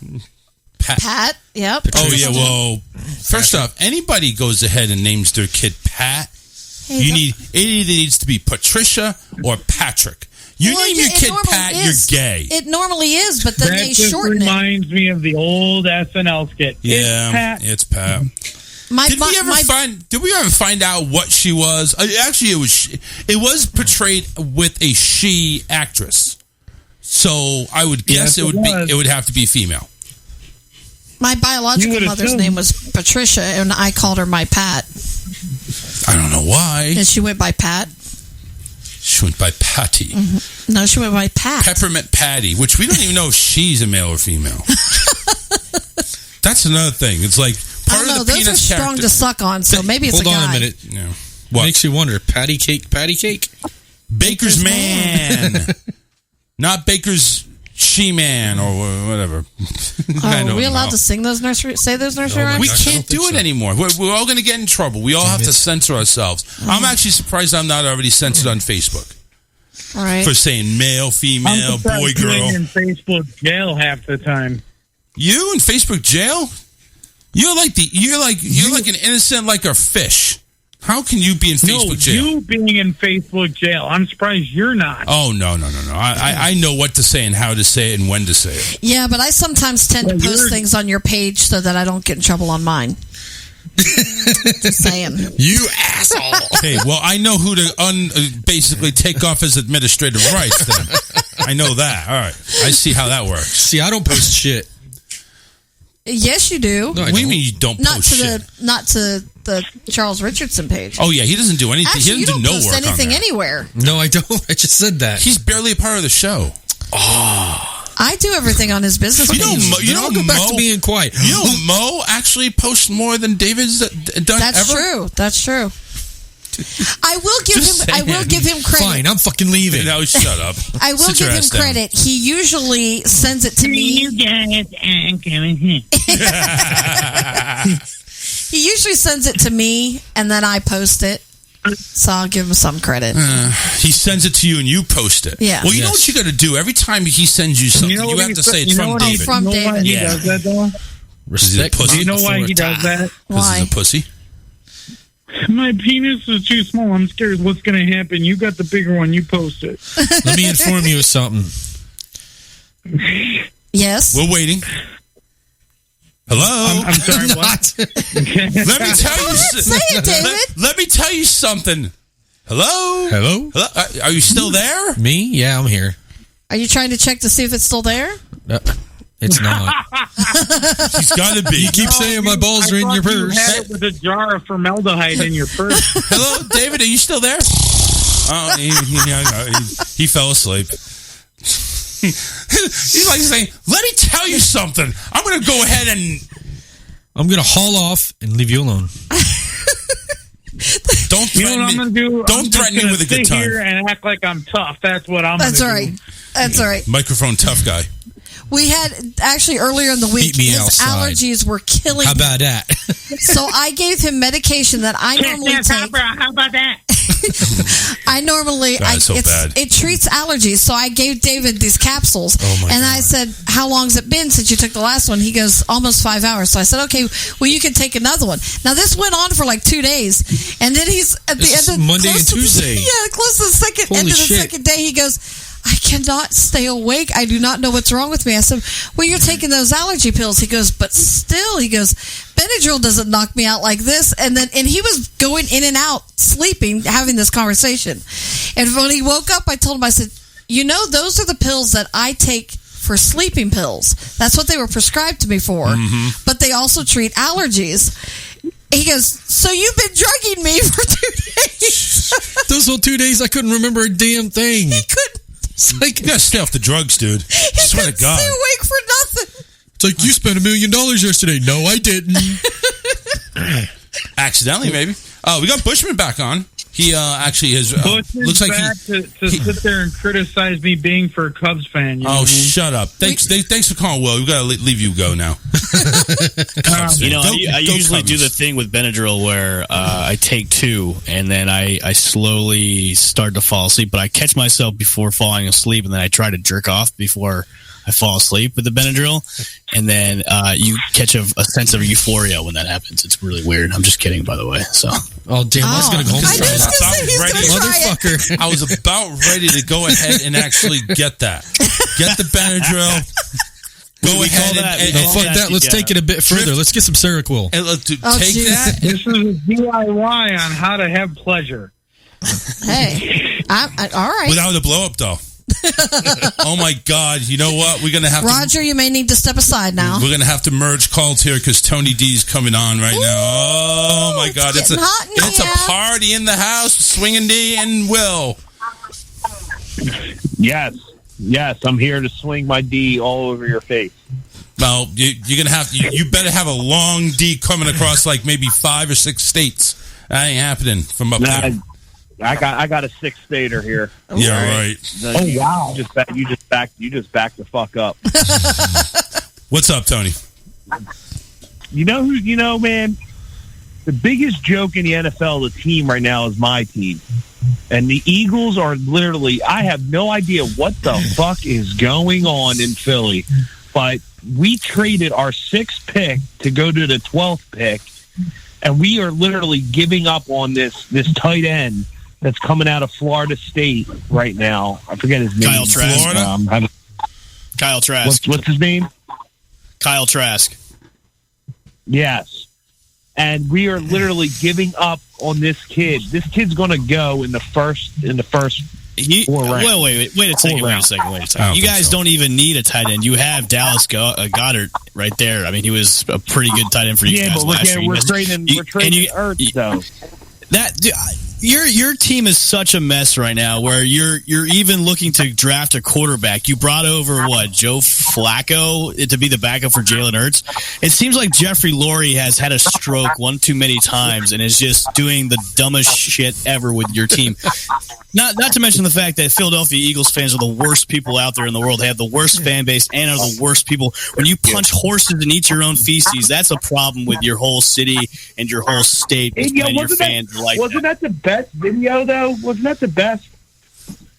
Yep. Oh, yeah, well, first off, anybody goes ahead and names their kid Pat, it either needs to be Patricia or Patrick. You name your kid Pat, you're gay. It normally is, but then they just shorten it. reminds me of the old SNL skit. Yeah, it's Pat. Did we ever find out what she was? Actually, it was portrayed with a she actress. So I would guess it would have to be female. My biological mother's name was Patricia, and I called her my Pat. I don't know why. And she went by Pat. She went by Patty. Mm-hmm. No, she went by Pat. Peppermint Patty, which we don't even know if she's a male or female. That's another thing. It's like part I don't know. of the Those penis are strong character. to suck on, so maybe it's a guy. Hold on a minute. Yeah. What makes you wonder? Patty cake. Baker's man. Not Baker's she-man or whatever. Are we allowed to sing those nursery rhymes? We can't do it anymore. We're all going to get in trouble. We all have to censor ourselves. I'm actually surprised I'm not already censored on Facebook. All right. For saying male, female, boy, girl. You're in Facebook jail half the time. You in Facebook jail? You're like an innocent like a fish. How can you be in Facebook jail? You being in Facebook jail. I'm surprised you're not. Oh, no. I know what to say and how to say it and when to say it. Yeah, but I sometimes tend to post things on your page so that I don't get in trouble on mine. Just saying. You asshole. Okay, well, I know who to basically take off his administrative rights then. I know that. All right. I see how that works. See, I don't post shit. Yes, you do. No, what do you mean you don't post shit? Not to the Charles Richardson page. Oh, yeah, he doesn't do anything. Actually, he doesn't do no post work anything on that. anywhere. No, I don't. I just said that. He's barely a part of the show. Oh. I do everything on his business page. I'll go back to being quiet. You know Mo actually posts more than David's done That's ever? true. That's true. I will give him credit. Fine, I'm fucking leaving. No, shut up. I will Sit your give him ass down. credit. He usually sends it to me. You guys aren't coming here. He usually sends it to me, and then I post it. So I'll give him some credit. He sends it to you and you post it. Yeah. Well, you know what you got to do? Every time he sends you something, you have to say it's from David. From David. He does that, though? Respect. Do you know why he does that? Because he's a pussy. My penis is too small. I'm scared what's going to happen. You got the bigger one. You post it. Let me inform you of something. Yes. We're waiting. Hello. I'm sorry. What? Let me tell you. Say it, David. Let me tell you something. Hello. Hello. Are you still there? Me? Yeah, I'm here. Are you trying to check to see if it's still there? It's not. He's got to be. You keep saying my balls are in your purse. You had it with a jar of formaldehyde in your purse. Hello, David. Are you still there? Oh, he fell asleep. He's like saying, "Let me tell you something. I'm going to go ahead and I'm going to haul off and leave you alone." Don't You know what I'm threaten going me. to do? Don't threaten me with a good sit here time. and act like I'm tough. That's what I'm going to That's do. all right. That's all right. Microphone tough guy. We had actually earlier in the week, Meet me his outside. allergies were killing How him. about that? So I gave him medication that I normally take. How about that? God, it's so bad. It treats allergies. So I gave David these capsules. Oh, my and God. I said, "How long's it been since you took the last one?" He goes, "Almost 5 hours." So I said, "Okay, well, you can take another one." Now this went on for like 2 days, and then he's at the This end is of Monday and Tuesday. close to the second Holy end of the shit. second day, he goes, "I cannot stay awake. I do not know what's wrong with me." I said, "Well, you're taking those allergy pills." He goes, "But still," he goes, "Benadryl doesn't knock me out like this." And he was going in and out, sleeping, having this conversation. And when he woke up, I told him, I said, "You know, those are the pills that I take for sleeping pills. That's what they were prescribed to me for. Mm-hmm. But they also treat allergies." He goes, "So you've been drugging me for 2 days?" Those whole 2 days, I couldn't remember a damn thing. He couldn't. It's like, You gotta stay off the drugs, dude. He Swear to couldn't God. stay awake for nothing. it's like you spent $1 million yesterday. No, I didn't. Accidentally, maybe. Oh, we got Bushman back on. He actually has. Bush is Looks like back to sit there and criticize me being for a Cubs fan. You know what I mean? Shut up! Thanks for calling, Will. We got to leave you go now. You know, I usually Cubs. do the thing with Benadryl where I take 2 and then I slowly start to fall asleep, but I catch myself before falling asleep, and then I try to jerk off before I fall asleep with the Benadryl, and then you catch a sense of euphoria when that happens. It's really weird. I'm just kidding, by the way. So, oh damn, I was gonna go try that. Motherfucker! I was about ready to go ahead and actually get that. Get the Benadryl. Go ahead and fuck that. Let's take it a bit further. Let's get some Seroquel. Take that. This is a DIY on how to have pleasure. Hey, all right. Without the blow up, though. Oh my God! You know what? We're gonna have Roger, you may need to step aside now. We're gonna have to merge calls here because Tony D's coming on right now. Oh my God! It's a party in the house. Swinging D and Will. Yes, I'm here to swing my D all over your face. Well, you're gonna have you better have a long D coming across like maybe 5 or 6 states. That ain't happening from up there. I got a 6-stater here. Yeah, right. Wow! You just backed the fuck up. What's up, Tony? You know, man. The biggest joke in the NFL, the team right now, is my team, and the Eagles are literally. I have no idea what the fuck is going on in Philly, but we traded our 6th pick to go to the 12th pick, and we are literally giving up on this tight end that's coming out of Florida State right now. I forget his name. Kyle Trask. Kyle Trask. What's his name? Kyle Trask. Yes. And we are literally giving up on this kid. This kid's going to go in the first 4 rounds. Wait a second. You guys don't even need a tight end. You have Dallas Goddard right there. I mean, he was a pretty good tight end for you guys last year. We're trading Ertz, though. Your team is such a mess right now where you're even looking to draft a quarterback. You brought over Joe Flacco to be the backup for Jalen Hurts. It seems like Jeffrey Lurie has had a stroke one too many times and is just doing the dumbest shit ever with your team. Not to mention the fact that Philadelphia Eagles fans are the worst people out there in the world. They have the worst fan base and are the worst people. When you punch horses and eat your own feces, that's a problem with your whole city and your whole state. And your fans wasn't that the best video though? Wasn't that the best?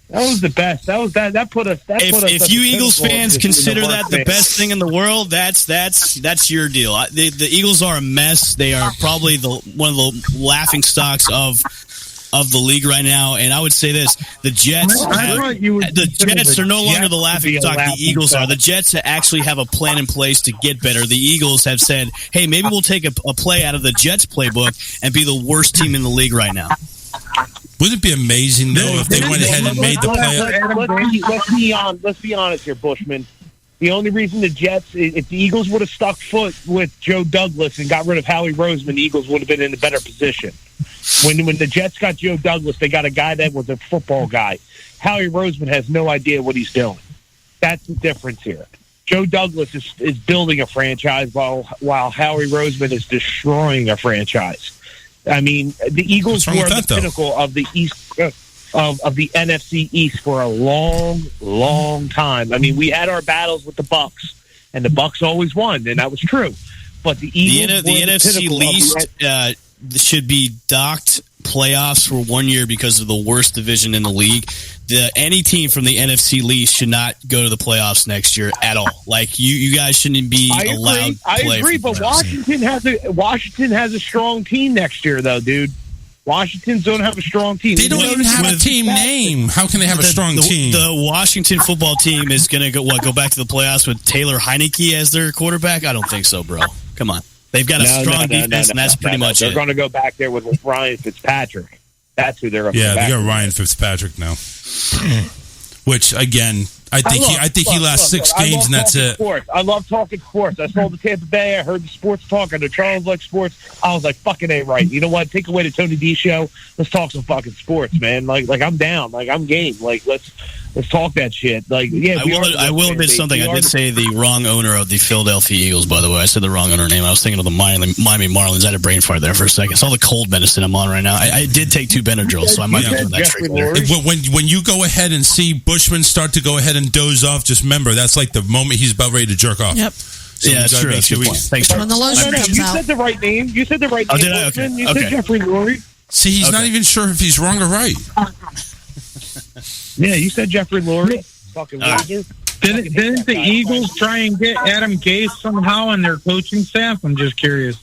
That was the best. That put us. If you Eagles fans consider that the best thing in the world, that's your deal. The Eagles are a mess. They are probably one of the laughing stocks of the league right now, and I would say this: the Jets are no longer the laughing stock. The Eagles are. The Jets actually have a plan in place to get better. The Eagles have said, "Hey, maybe we'll take a play out of the Jets playbook and be the worst team in the league right now." Wouldn't it be amazing though if they went ahead and made the play? Let's be honest here, Bushman. The only reason the Jets, if the Eagles would have stuck foot with Joe Douglas and got rid of Howie Roseman, the Eagles would have been in a better position. When the Jets got Joe Douglas, they got a guy that was a football guy. Howie Roseman has no idea what he's doing. That's the difference here. Joe Douglas is building a franchise while Howie Roseman is destroying a franchise. I mean, the Eagles were the pinnacle of the East of the NFC East for a long, long time. I mean, we had our battles with the Bucks, and the Bucks always won, and that was true. But the Eagles, the NFC least should be docked playoffs for 1 year because of the worst division in the league. Any team from the NFC least should not go to the playoffs next year at all. Like you guys shouldn't be allowed. I agree, but Washington has a strong team next year, though, dude. Washington's don't have a strong team. They don't even have a team name. How can they have a strong team? The Washington football team is going to go back to the playoffs with Taylor Heineke as their quarterback? I don't think so, bro. Come on. They've got a strong defense, and that's pretty much it. They're going to go back there with Ryan Fitzpatrick. That's who they're going to go back they got Ryan Fitzpatrick now. Which, again, I think he lasts 6 games and that's it. Sports. I love talking sports. I saw the Tampa Bay. I heard the sports talk. I know Charles likes sports. I was like, fucking A right. You know what? Take away the Tony D show. Let's talk some fucking sports, man. Like I'm down. Like I'm game. Like let's talk that shit. Like yeah. I will admit something. I did say the wrong owner of the Philadelphia Eagles. By the way, I said the wrong owner name. I was thinking of the Miami Marlins. I had a brain fart there for a second. It's all the cold medicine I'm on right now. I did take 2 Benadryl, so I might be doing that trick there. When you go ahead and see Bushman start to go ahead and doze off, just remember that's like the moment he's about ready to jerk off. Yep. So yeah, that's true. That's a good point. Thanks, when the lotion comes you out. said the right name. You said the right name. Did I? Okay. You said Jeffrey Lurie. See, he's not even sure if he's wrong or right. Yeah, you said Jeffrey Lurie. Fucking loser. Didn't the Eagles try and get Adam Gase somehow on their coaching staff? I'm just curious.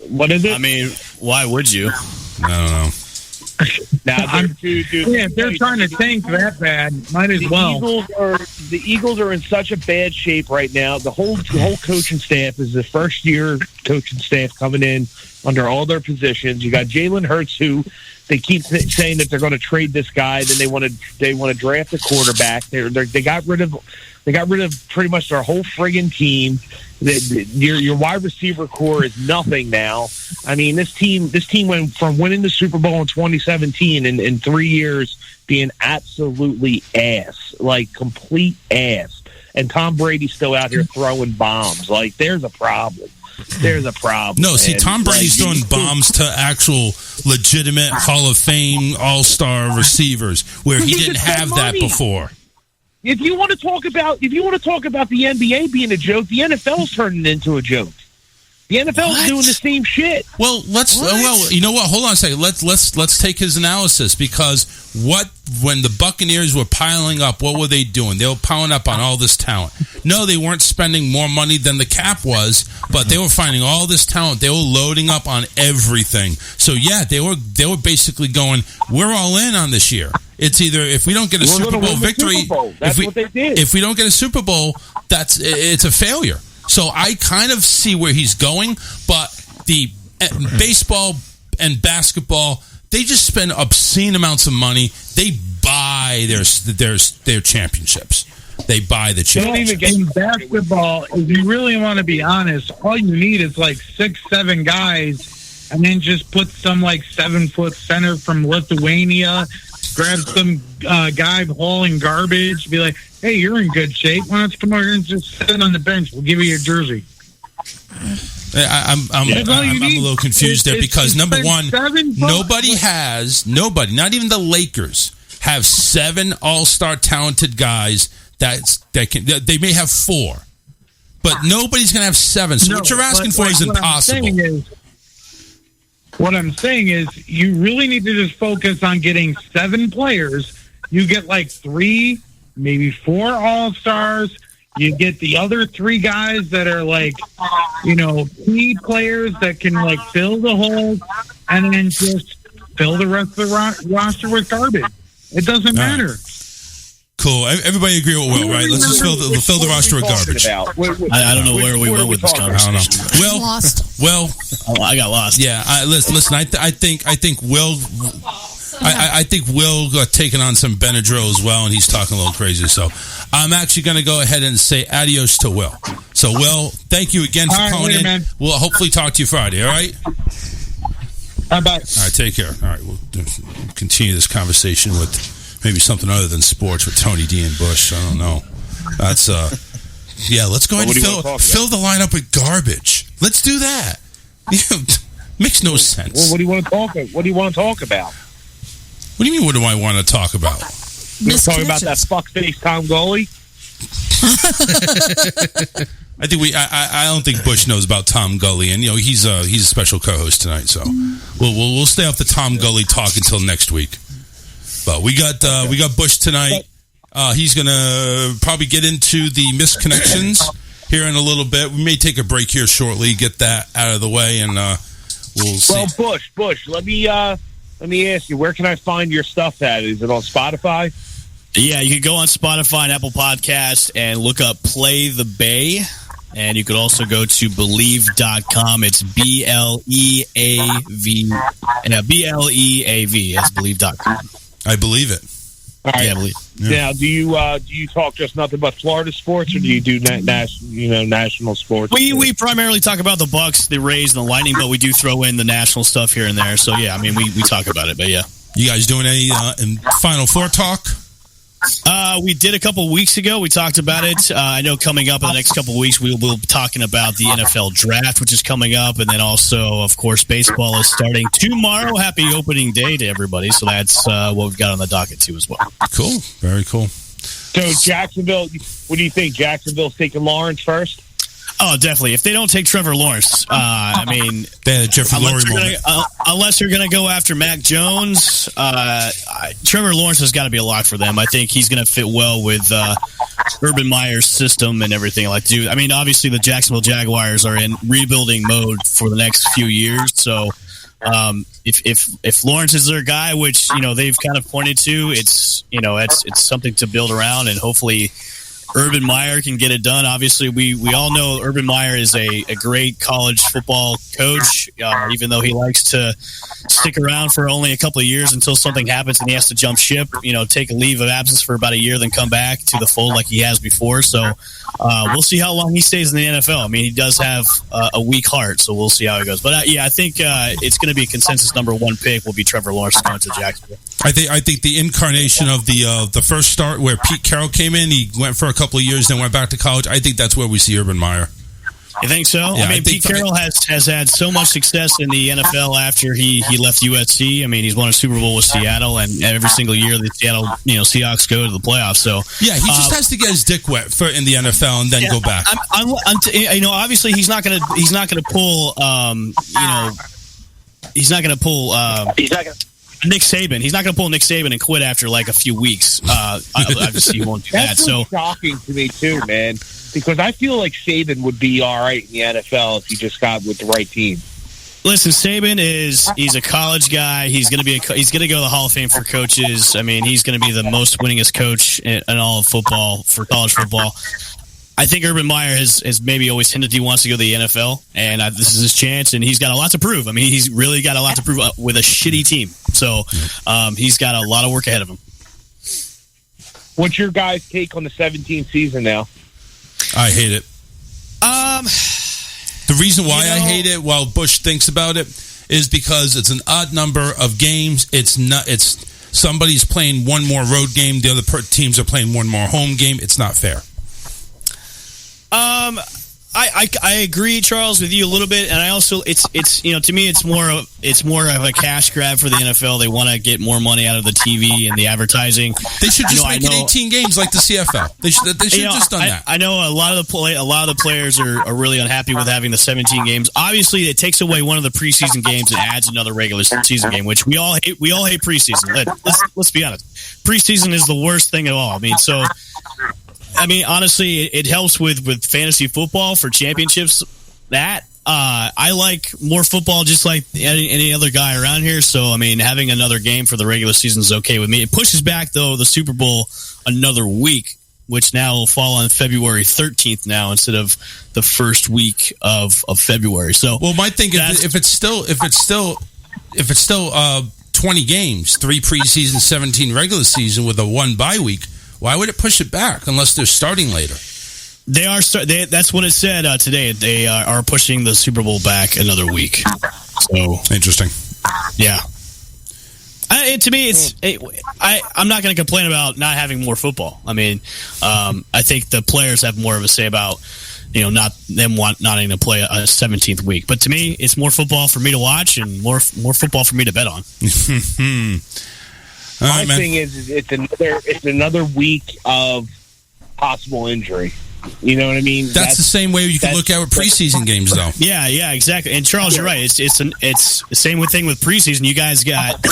What is it? I mean, why would you? I don't know. They're trying to tank that bad. Might as well. The Eagles are in such a bad shape right now. The whole coaching staff is the first year coaching staff coming in under all their positions. You got Jalen Hurts, who they keep saying that they're going to trade this guy. Then they want to draft a quarterback. They got rid of pretty much their whole friggin' team. Your wide receiver core is nothing now. I mean, this team went from winning the Super Bowl in 2017 and in 3 years being absolutely ass, like complete ass. And Tom Brady's still out here throwing bombs. Like, there's a problem. There's a problem. No, see, Tom Brady's throwing bombs to actual legitimate Hall of Fame All-Star receivers where he didn't have that before. If you want to talk about the NBA being a joke, the NFL's turning into a joke. The NFL's doing the same shit. Well, you know what? Hold on a second. Let's take his analysis, because when the Buccaneers were piling up, what were they doing? They were piling up on all this talent. No, they weren't spending more money than the cap was, but they were finding all this talent. They were loading up on everything. So yeah, they were basically going, we're all in on this year. It's either if we don't get a Super Bowl victory, that's what they did. If we don't get a Super Bowl, it's a failure. So I kind of see where he's going, but the baseball and basketball, they just spend obscene amounts of money. They buy their championships. They buy the championships. In basketball, if you really want to be honest, all you need is like 6-7 guys, and then just put some like 7-foot center from Lithuania, grab some guy hauling garbage, be like, hey, you're in good shape. Why don't you come over here and just sit on the bench? We'll give you your jersey. I'm a little confused there because, number one, nobody, not even the Lakers, have 7 all-star talented guys they may have 4. But nobody's going to have 7. So what you're asking for is impossible. What I'm saying is you really need to just focus on getting 7 players. You get like 3, maybe 4 all-stars. You get the other 3 guys that are like, key players that can like fill the hole, and then just fill the rest of the roster with garbage. It doesn't matter. Cool. Everybody agree with Will, right? Let's just fill the roster with garbage. I don't know where we went with this conversation. I don't know. Well, I got lost. Yeah. Listen. I think Will. I think Will got taken on some Benadryl as well, and he's talking a little crazy. So I'm actually going to go ahead and say adios to Will. So Will, thank you again for calling in. Man. We'll hopefully talk to you Friday. All right. Bye. All right. Take care. All right. We'll continue this conversation with maybe something other than sports with Tony D and Bush. I don't know. That's yeah. Let's go ahead and fill the lineup with garbage. Let's do that. Makes no sense. Well, what do you want to talk about? What do you want to talk about? What do you mean? What do I want to talk about? You're talking about that fuckface Tom Gully. I think I don't think Bush knows about Tom Gully, and he's a special co-host tonight, so we'll stay off the Tom Gully talk until next week. But we got Bush tonight. He's gonna probably get into the misconnections here in a little bit. We may take a break here shortly, get that out of the way, and we'll see. Well, Bush, let me ask you, where can I find your stuff at? Is it on Spotify? Yeah, you can go on Spotify and Apple Podcasts and look up Play the Bay. And you could also go to Believe.com. It's BLEAV. BLEAV. It's Believe.com. I believe it. All right. Yeah, I believe. Now, do you talk just nothing but Florida sports, or do you do national sports? We primarily talk about the Bucks, the Rays, and the Lightning, but we do throw in the national stuff here and there. So yeah, I mean, we talk about it, but yeah. You guys doing any Final Four talk? We did a couple weeks ago. We talked about it. I know coming up in the next couple weeks, we'll be talking about the NFL draft, which is coming up. And then also, of course, baseball is starting tomorrow. Happy opening day to everybody. So that's what we've got on the docket, too, as well. Cool. Very cool. So Jacksonville, what do you think? Jacksonville's taking Lawrence first? Oh, definitely. If they don't take Trevor Lawrence, I mean, unless they're going to go after Mac Jones, Trevor Lawrence has got to be a lock for them. I think he's going to fit well with Urban Meyer's system and everything. I mean, obviously the Jacksonville Jaguars are in rebuilding mode for the next few years. So if Lawrence is their guy, which they've kind of pointed to, it's something to build around, and hopefully Urban Meyer can get it done. Obviously, we all know Urban Meyer is a great college football coach, even though he likes to stick around for only a couple of years until something happens and he has to jump ship, take a leave of absence for about a year, then come back to the fold like he has before. So we'll see how long he stays in the NFL. I mean, he does have a weak heart, so we'll see how it goes. But I think it's going to be a consensus number one pick will be Trevor Lawrence going to Jacksonville. I think the incarnation of the first start where Pete Carroll came in, he went for a couple of years, then went back to college. I think that's where we see Urban Meyer. You think so? Yeah, I mean, Pete Carroll has had so much success in the NFL after he left USC. I mean, he's won a Super Bowl with Seattle, and every single year the Seattle Seahawks go to the playoffs. So yeah, he just has to get his dick wet in the NFL and then go back. Obviously he's not gonna pull Nick Saban. He's not going to pull Nick Saban and quit after like a few weeks. Obviously, he won't do that. That's so shocking to me too, man. Because I feel like Saban would be all right in the NFL if he just got with the right team. Listen, Saban he's a college guy. He's going to go to the Hall of Fame for coaches. I mean, he's going to be the most winningest coach in all of football for college football. I think Urban Meyer has maybe always hinted he wants to go to the NFL, and this is his chance, and he's got a lot to prove. I mean, he's really got a lot to prove with a shitty team. So he's got a lot of work ahead of him. What's your guys' take on the 17th season now? I hate it. The reason why I hate it, while Bush thinks about it, is because it's an odd number of games. It's somebody's playing one more road game, the other teams are playing one more home game. It's not fair. I agree, Charles, with you a little bit, and I also it's to me it's more of a cash grab for the NFL. They want to get more money out of the TV and the advertising. They should just make it 18 games like the CFL. They should have just done that. I know a lot of the players are really unhappy with having the 17 games. Obviously, it takes away one of the preseason games and adds another regular season game, which we all hate. We all hate preseason. Let's be honest. Preseason is the worst thing of all. I mean, honestly, it helps with fantasy football for championships. I like more football just like any other guy around here. So, I mean, having another game for the regular season is okay with me. It pushes back, though, the Super Bowl another week, which now will fall on February 13th now instead of the first week of February. So, well, my thing is if it's still 20 games, 3 preseason, 17 regular season with a 1 bye week, why would it push it back unless they're starting later? They are. That's what it said today. They are pushing the Super Bowl back another week. So interesting. Yeah. To me, I'm not going to complain about not having more football. I mean, I think the players have more of a say about not wanting to play a 17th week. But to me, it's more football for me to watch and more football for me to bet on. My thing is, it's another week of possible injury. You know what I mean? That's the same way you can look at with preseason games, though. Yeah, exactly. And Charles, you're right. It's the same thing with preseason. You guys got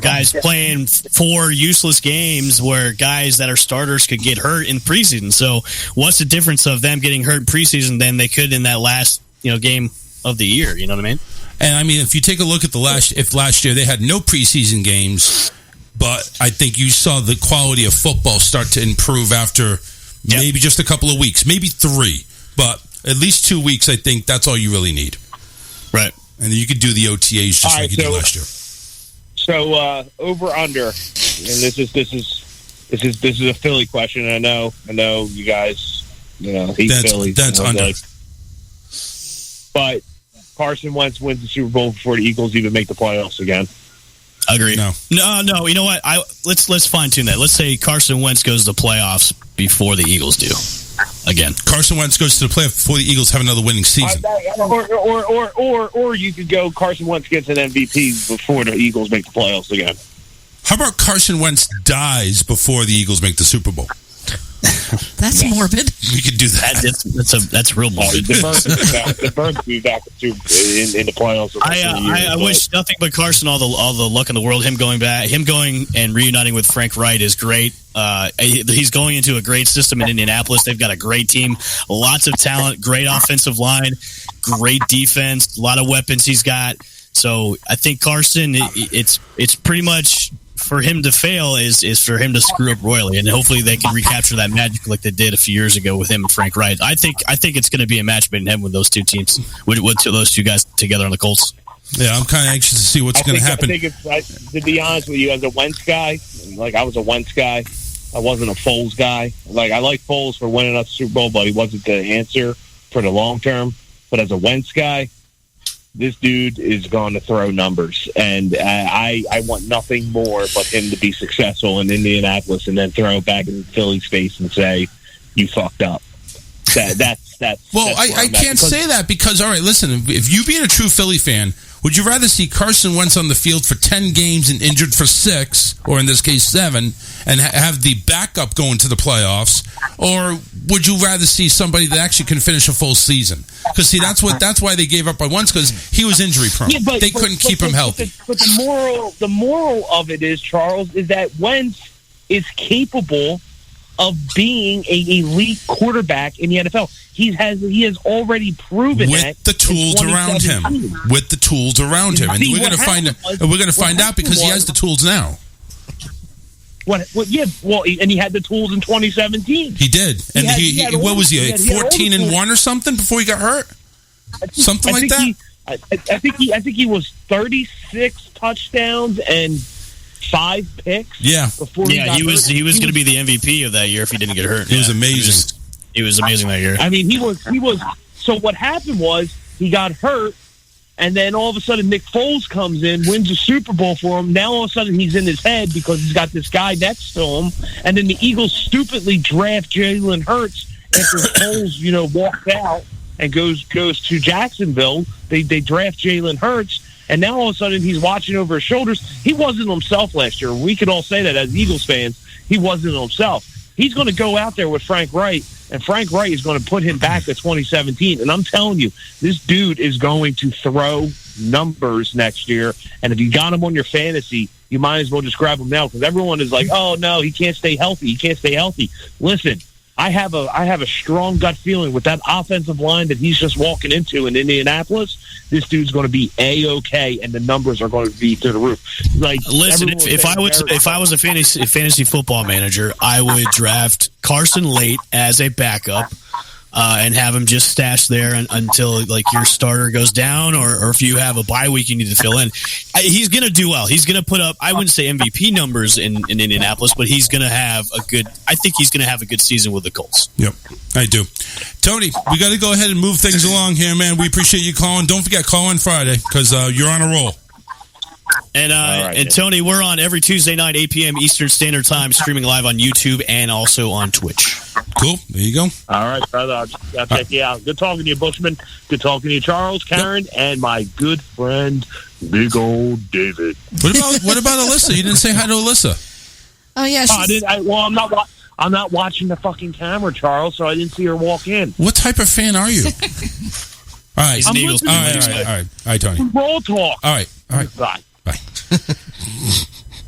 guys playing 4 useless games where guys that are starters could get hurt in preseason. So what's the difference of them getting hurt in preseason than they could in that last game of the year? You know what I mean? And I mean, if you take a look at last year they had no preseason games. But I think you saw the quality of football start to improve after maybe just a couple of weeks, maybe 3. But at least 2 weeks, I think that's all you really need. Right. And then you could do the OTAs just like you did last year. So over under, and this is This is a Philly question. I know you guys, hate Philly. That's under. But Carson Wentz wins the Super Bowl before the Eagles even make the playoffs again. Agreed. No. You know what? Let's fine tune that. Let's say Carson Wentz goes to the playoffs before the Eagles do. Again, Carson Wentz goes to the playoffs before the Eagles have another winning season. Or you could go Carson Wentz gets an MVP before the Eagles make the playoffs again. How about Carson Wentz dies before the Eagles make the Super Bowl? That's morbid. We could do that. That's real morbid. The Birds will be back in the playoffs. I wish nothing but Carson all the luck in the world. Him going and reuniting with Frank Wright is great. He's going into a great system in Indianapolis. They've got a great team, lots of talent, great offensive line, great defense, a lot of weapons he's got. So I think Carson, it's pretty much for him to fail is for him to screw up royally, and hopefully they can recapture that magic like they did a few years ago with him and Frank Wright. I think it's going to be a match made in heaven with those two teams, with those two guys together on the Colts. Yeah, I'm kind of anxious to see what's going to happen. I think to be honest with you, as a Wentz guy, I was a Wentz guy. I wasn't a Foles guy. I like Foles for winning us the Super Bowl, but he wasn't the answer for the long term. But as a Wentz guy, this dude is going to throw numbers, and I want nothing more but him to be successful in Indianapolis and then throw it back in Philly's face and say, "You fucked up." That's well, I can't say that because, all right, listen, if you being a true Philly fan, would you rather see Carson Wentz on the field for 10 games and injured for 6, or in this case 7, and have the backup going to the playoffs, or would you rather see somebody that actually can finish a full season? Because see, that's why they gave up by Wentz, because he was injury prone. Yeah, they couldn't keep him healthy. But the moral of it is, Charles, is that Wentz is capable of being an elite quarterback in the NFL. He has already proven with that the tools around him. With the tools around him, and we're going to find out because he has the tools now. Yeah. Well, and he had the tools in 2017. He did, and he what was he? 14-1 or something before he got hurt. Something like that. I think he was 36 touchdowns and 5 picks. Yeah. He was going to be the MVP of that year if he didn't get hurt. He was amazing. He was amazing that year. I mean, he was. So what happened was he got hurt, and then all of a sudden Nick Foles comes in, wins a Super Bowl for him. Now all of a sudden he's in his head because he's got this guy next to him, and then the Eagles stupidly draft Jalen Hurts after Foles, walks out and goes to Jacksonville. They draft Jalen Hurts. And now all of a sudden he's watching over his shoulders. He wasn't himself last year. We could all say that as Eagles fans. He wasn't himself. He's going to go out there with Frank Wright, and Frank Wright is going to put him back to 2017. And I'm telling you, this dude is going to throw numbers next year. And if you got him on your fantasy, you might as well just grab him now because everyone is like, oh, no, he can't stay healthy. He can't stay healthy. Listen, I have a strong gut feeling with that offensive line that he's just walking into in Indianapolis. This dude's going to be A-OK, and the numbers are going to be through the roof. Listen, if I was a fantasy football manager, I would draft Carson late as a backup. And have him just stashed there until your starter goes down, or if you have a bye week you need to fill in. He's going to do well. He's going to put up, I wouldn't say MVP numbers in Indianapolis, but he's going to have I think he's going to have a good season with the Colts. Yep, I do. Tony, we got to go ahead and move things along here, man. We appreciate you calling. Don't forget, call on Friday because you're on a roll. And and Tony, we're on every Tuesday night, 8 p.m. Eastern Standard Time, streaming live on YouTube and also on Twitch. Cool. There you go. All right, brother. I'll check you out. Good talking to you, Bushman. Good talking to you, Charles, Karen, and my good friend, Big Old David. What about Alyssa? You didn't say hi to Alyssa. Oh yeah. I'm not watching the fucking camera, Charles, so I didn't see her walk in. What type of fan are you? All right. He's an Eagles fan. All right, Tony. Roll talk. All right. Bye.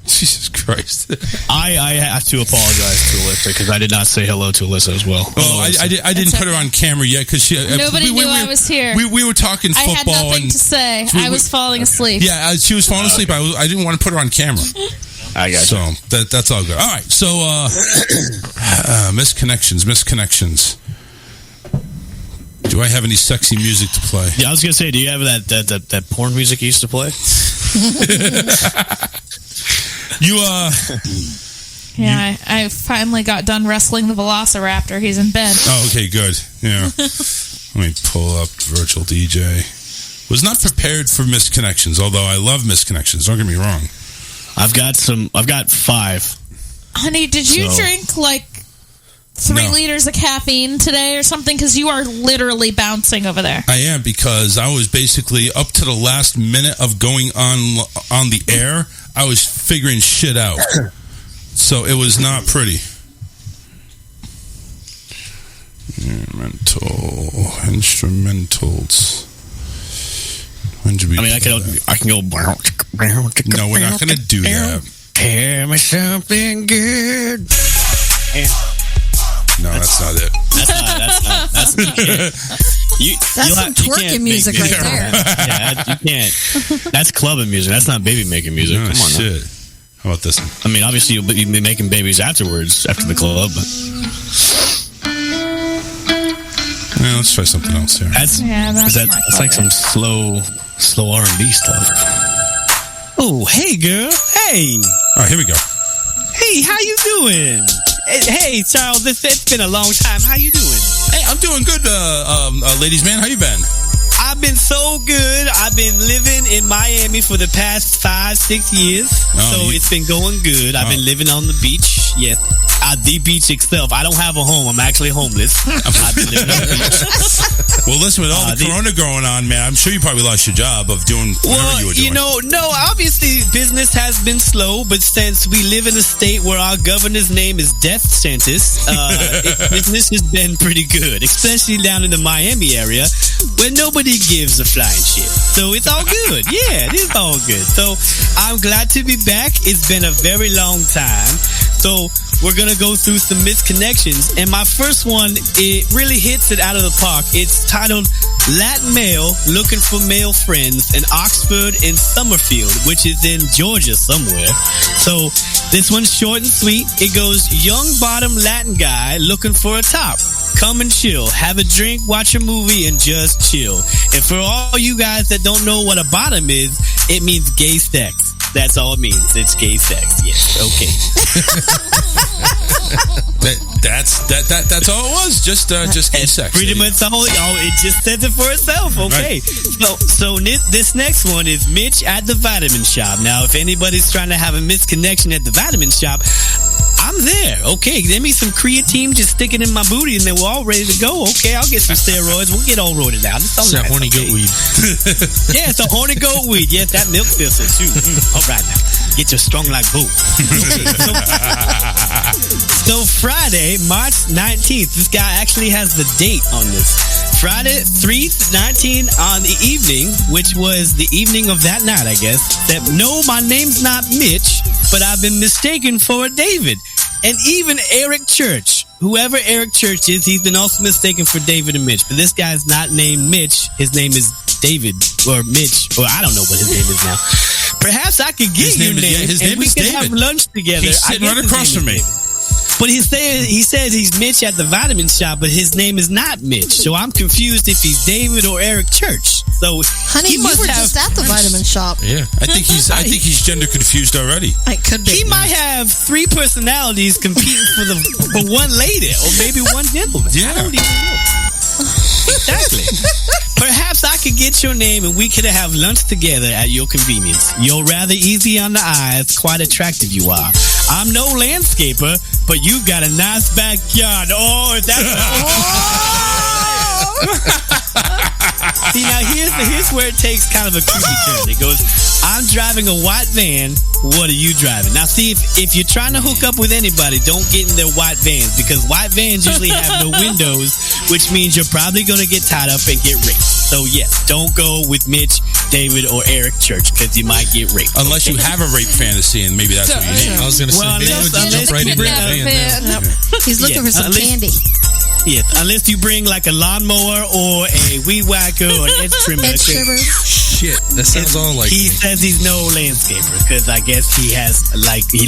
Jesus Christ. I have to apologize to Alyssa because I did not say hello to Alyssa as well. Oh, I didn't put her on camera yet because nobody knew I was here. We were talking football. I had nothing to say. I was falling asleep. Yeah, she was falling asleep. I didn't want to put her on camera. I got so that's all good. All right, so misconnections. Do I have any sexy music to play? Yeah, I was gonna say, do you have that porn music you used to play? Yeah, I finally got done wrestling the Velociraptor. He's in bed. Oh, okay, good. Yeah. Let me pull up Virtual DJ. Was not prepared for misconnections, although I love misconnections. Don't get me wrong. I've got 5. Honey, did you drink like 3 liters of caffeine today or something? Because you are literally bouncing over there. I am, because I was basically up to the last minute of going on the air. I was figuring shit out. So it was not pretty. Instrumentals. When did we I can go. No, we're not going to do that. Tell me something good. No, that's not it. That's some twerking music right there. Yeah, you can't. That's clubbing music. That's not baby making music. Oh, come on, shit. How about this one? I mean, obviously you'll be making babies afterwards, after the club. But yeah, let's try something else here. That's like some slow R&B stuff. Oh, hey, girl. Hey. All right, here we go. Hey, how you doing? Hey, Charles, it's been a long time. How you doing? Hey, I'm doing good, ladies man. How you been? I've been so good. I've been living in Miami for the past 5-6 years. It's been going good. I've been living on the beach. Yes, the beach itself. I don't have a home. I'm actually homeless. I've been living on the beach. Well, listen, with all the corona going on, man, I'm sure you probably lost your job of doing whatever you were doing. No, obviously business has been slow, but since we live in a state where our governor's name is Death Sentence, business has been pretty good, especially down in the Miami area where nobody gives a flying shit. So it's all good. Yeah, it is all good. So I'm glad to be back. It's been a very long time. So we're going to go through some misconnections. And my first one, it really hits it out of the park. It's titled Latin Male Looking for Male Friends in Oxford and Summerfield, which is in Georgia somewhere. So this one's short and sweet. It goes, young bottom Latin guy looking for a top. Come and chill. Have a drink, watch a movie, and just chill. And for all you guys that don't know what a bottom is, it means gay sex. That's all it means. It's gay sex. Yes. Okay. That's all it was. Just gay sex. Pretty much all. It just says it for itself. Okay. Right. So this next one is Mitch at the vitamin shop. Now, if anybody's trying to have a misconnection at the vitamin shop, I'm there. Okay, give me some creatine, just stick it in my booty, and then we're all ready to go. Okay, I'll get some steroids. We'll get all roided out. It's all right. Horny goat weed. Yeah, it's a horny goat weed. Yes, that milk thistle too. All right, now get your strong like goat. So Friday, March 19th. This guy actually has the date on this. Friday, 3/19 on the evening, which was the evening of that night, I guess. That no, my name's not Mitch, but I've been mistaken for a David. And even Eric Church, whoever Eric Church is, he's been also mistaken for David and Mitch. But this guy's not named Mitch. His name is David or Mitch, or I don't know what his name is now. Perhaps I could get your name, and we could have lunch together. He's sitting right across from me. But he says he's Mitch at the vitamin shop, but his name is not Mitch. So I'm confused if he's David or Eric Church. So honey, you were just at the vitamin shop. Yeah, I think he's gender confused already. It could be. He might have 3 personalities competing for one lady or maybe one gentleman. Yeah. I don't even know. Exactly. Perhaps I could get your name and we could have lunch together at your convenience. You're rather easy on the eyes, quite attractive you are. I'm no landscaper, but you've got a nice backyard. Oh, is that... See, now here's where it takes kind of a creepy turn. It goes, I'm driving a white van. What are you driving? Now, see, if you're trying to hook up with anybody, don't get in their white vans, because white vans usually have no windows, which means you're probably going to get tied up and get raped. So, yes, don't go with Mitch, David, or Eric Church, because you might get raped. Unless you have a rape fantasy, and maybe that's what you need. I was going to say, unless jump right into that van. He's looking for some candy. Yes, unless you bring like a lawnmower or a weed whacker or an edge trimmer. shit. That sounds all like he me. says he's no landscaper because I guess he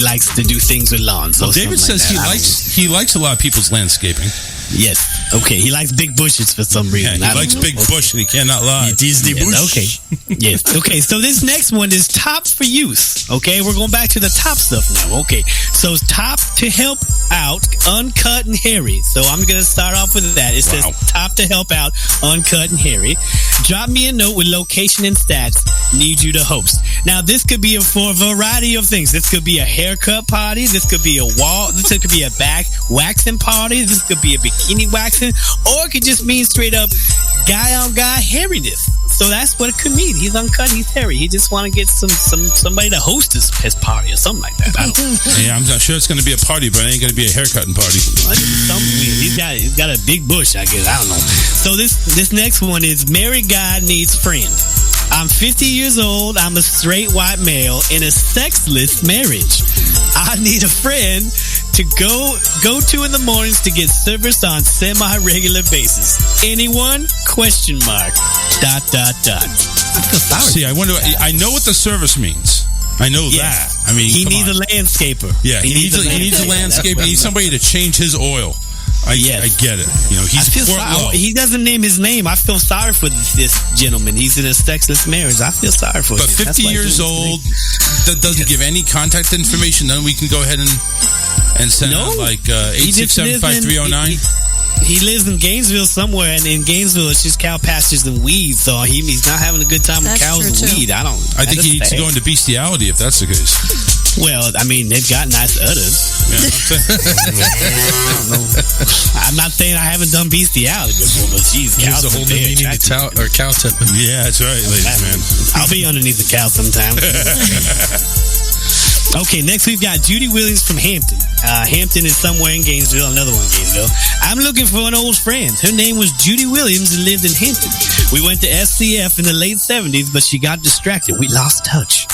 likes to do things with lawns. Well, David says he likes a lot of people's landscaping. Yes. Okay. He likes big bushes for some reason. Yeah, he likes big bush and he cannot lie. It is the bush. Okay. Yes. Okay. So this next one is top for use. Okay. We're going back to the top stuff now. Okay. So top to help out, uncut and hairy. So I'm going to start off with that. It says top to help out, uncut and hairy. Drop me a note with location and stats. Need you to host. Now this could be for a variety of things. This could be a haircut party. This could be a wall. This could be a back waxing party. This could be a bikini waxing, or it could just mean straight up guy on guy hairiness. So that's what it could mean. He's uncut, he's hairy. He just want to get somebody to host his party or something like that. I don't know. Yeah, I'm not sure it's going to be a party, but it ain't going to be a haircutting party. He's got a big bush, I guess. I don't know. So this next one is married guy needs friend. I'm 50 years old. I'm a straight white male in a sexless marriage. I need a friend to go to in the mornings to get service on semi-regular basis. Anyone? ? See, I wonder. I know what the service means. I know that. I mean, he needs a landscaper. Yeah, he needs a landscaper. He needs somebody to change his oil. I get it. You know, he's he doesn't name his name. I feel sorry for this gentleman. He's in a sexless marriage. I feel sorry for him. But 50 years old, that doesn't give any contact information. Then we can go ahead and send out like 867-5309. He lives in Gainesville somewhere, and in Gainesville it's just cow pastures and weeds. So he's not having a good time with cows and weed. I think he needs to go into bestiality if that's the case. Well, I mean, they've got nice udders. Yeah, I don't know. I'm not saying I haven't done bestiality before, but geez, cows a whole new meaning to cow tipping. Yeah, that's right, ladies, man. I'll be underneath the cow sometime. Okay, next we've got Judy Williams from Hampton. Hampton is somewhere in Gainesville, another one in Gainesville. I'm looking for an old friend. Her name was Judy Williams and lived in Hampton. We went to SCF in the late 70s, but she got distracted. We lost touch.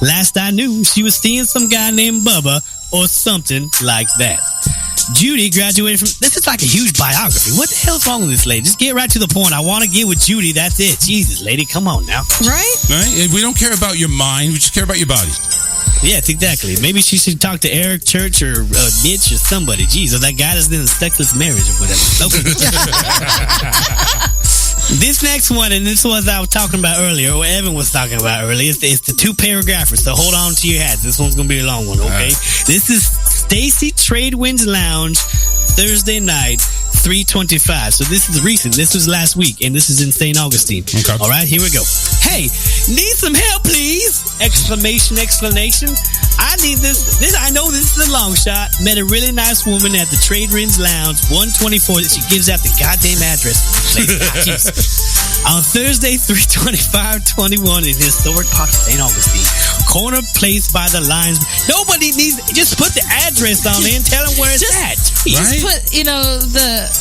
Last I knew, she was seeing some guy named Bubba or something like that. Judy graduated from... This is like a huge biography. What the hell's wrong with this lady? Just get right to the point. I want to get with Judy. That's it. Jesus, lady, come on now. Right? Right? We don't care about your mind. We just care about your body. Yes, exactly. Maybe she should talk to Eric Church or Mitch or somebody. Jeez, or that guy that's in a sexless marriage or whatever. Okay. This next one, and this was I was talking about earlier, or Evan was talking about earlier, it's the two paragraphers, so hold on to your hats. This one's going to be a long one, okay? This is Stacy Tradewinds Lounge, Thursday night, 3:25. So this is recent. This was last week, and this is in St. Augustine. Okay. All right, here we go. Hey, need some help, please! Exclamation. I need this. I know this is a long shot. Met a really nice woman at the Tradewinds Lounge, 124. She gives out the goddamn address. On Thursday, 3/25/21 in historic park of St. Augustine. Corner place by the lines. Nobody needs... Just put the address on there and tell them where it's at. Just put, the...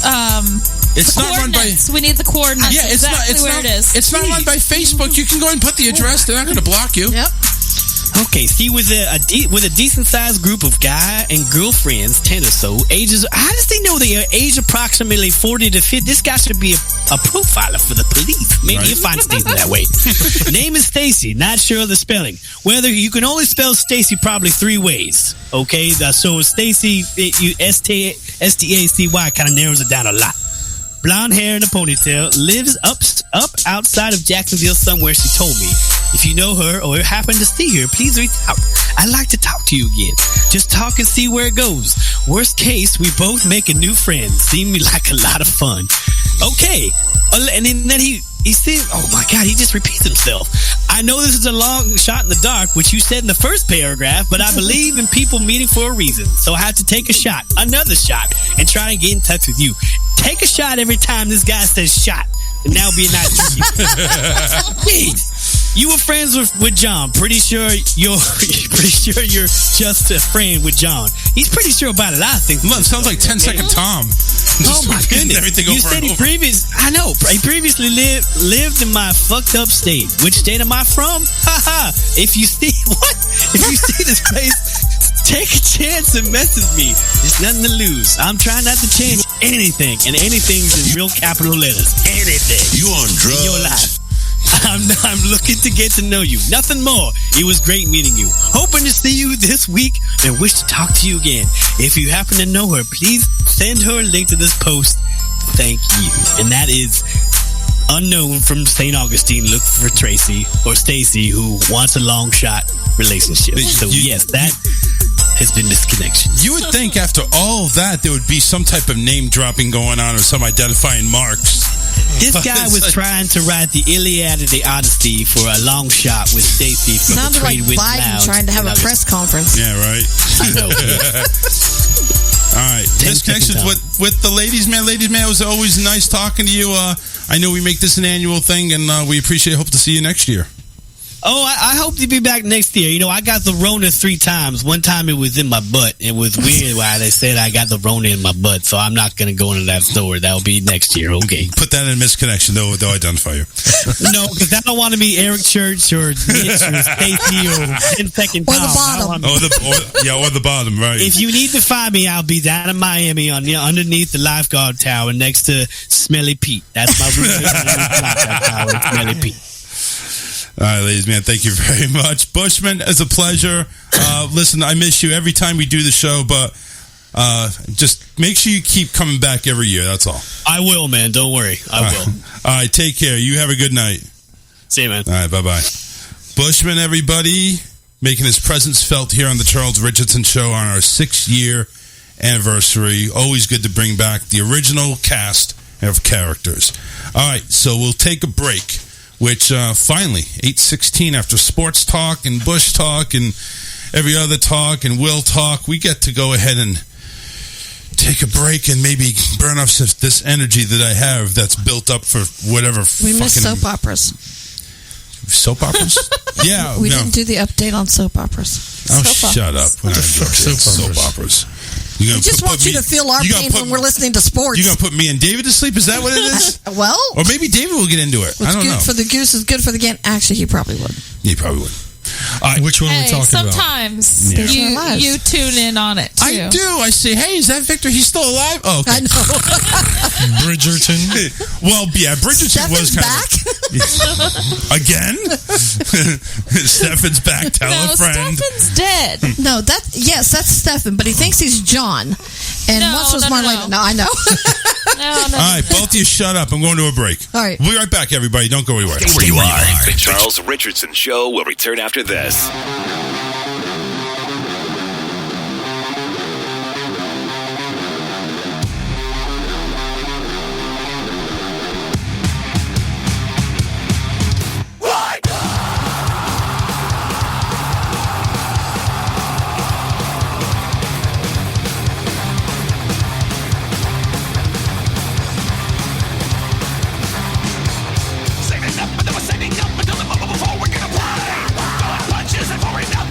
It's not run by... We need the coordinates. Yeah, it's where it is. It's not run by Facebook. You can go and put the address. They're not going to block you. Yep. Okay, see, with a decent-sized group of guy and girlfriends, 10 or so, ages... How does they know they are age approximately 40 to 50? This guy should be a profiler for the police. Maybe you'll find Stacy that way. Name is Stacy. Not sure of the spelling. Whether you can only spell Stacy probably 3 ways. Okay, so Stacy, Stacy kind of narrows it down a lot. Blonde hair and a ponytail, lives up outside of Jacksonville somewhere, she told me. If you know her or happen to see her, please reach out. I'd like to talk to you again. Just talk and see where it goes. Worst case, we both make a new friend. Seemed like a lot of fun. Okay. And then he said, oh my God, he just repeats himself. I know this is a long shot in the dark, which you said in the first paragraph, but I believe in people meeting for a reason. So I have to take a shot, another shot, and try and get in touch with you. Take a shot every time this guy says shot. And now be nice to you. Jeez. You were friends with John. Pretty sure you're just a friend with John. He's pretty sure about a lot of things. Well, it sounds like 10-second Tom. Oh my goodness! Everything You over said and he over. previously lived in my fucked up state. Which state am I from? Haha! If you see this place, take a chance and message me. There's nothing to lose. I'm trying not to change anything, and anything's in real capital letters. Anything. You on drugs? In your life. I'm looking to get to know you. Nothing more. It was great meeting you. Hoping to see you this week and wish to talk to you again. If you happen to know her, please send her a link to this post. Thank you. And that is unknown from St. Augustine. Look for Tracy or Stacy, who wants a long shot relationship. So yes, that has been this connection. You would think after all of that there would be some type of name dropping going on or some identifying marks. This guy was trying to write the Iliad and the Odyssey for a long shot with Stacy from Sounded the like Trade Wind Biden Lounge. trying to have a press conference. Yeah, right. I know. All right. Misconnections with the ladies, man. Ladies, man, it was always nice talking to you. I know we make this an annual thing, and we appreciate it. Hope to see you next year. Oh, I hope to be back next year. You know, I got the Rona 3 times. One time it was in my butt. It was weird why they said I got the Rona in my butt, so I'm not going to go into that store. That'll be next year, okay? Put that in misconnection, they'll identify you. No, because I don't want to be Eric Church or Mitch or Stacy or 10 Second Tom. Or the bottom. Or the bottom, right. If you need to find me, I'll be down in Miami underneath the lifeguard tower next to Smelly Pete. That's my room. Underneath the lifeguard tower, Smelly Pete. All right, ladies, man, thank you very much. Bushman, it's a pleasure. Listen, I miss you every time we do the show, but just make sure you keep coming back every year. That's all. I will, man. Don't worry. I will. All right, take care. You have a good night. See you, man. All right, bye-bye. Bushman, everybody, making his presence felt here on the Charles Richardson Show on our 6-year anniversary. Always good to bring back the original cast of characters. All right, so we'll take a break. Which finally, 8:16 after sports talk and Bush talk and every other talk and Will talk, we get to go ahead and take a break and maybe burn off this energy that I have that's built up for whatever. We miss soap operas. Soap operas? Yeah. We didn't do the update on soap operas. Oh, shut up. What the fuck soap operas? We just want you to feel our pain when we're listening to sports. You're going to put me and David to sleep? Is that what it is? Well. Or maybe David will get into it. I don't know. What's good for the goose is good for the gander. Actually, he probably would. He probably would. Which one are we talking sometimes about? you tune in on it, too. I do. I say, hey, is that Victor? He's still alive? Oh, okay. I know. Bridgerton. Well, yeah, Bridgerton was kind back? of... Again? Stefan's back. Tell a friend. Stefan's dead. No, that's Stefan, but he thinks he's John. And once was Marlena. No, I know. No. All right, both of you shut up. I'm going to a break. All right. We'll be right back, everybody. Don't go anywhere. Stay where you are. The Charles Richardson Show will return after this. Saving up, but never saving up until the moment before we're gonna play. Punches and pouring down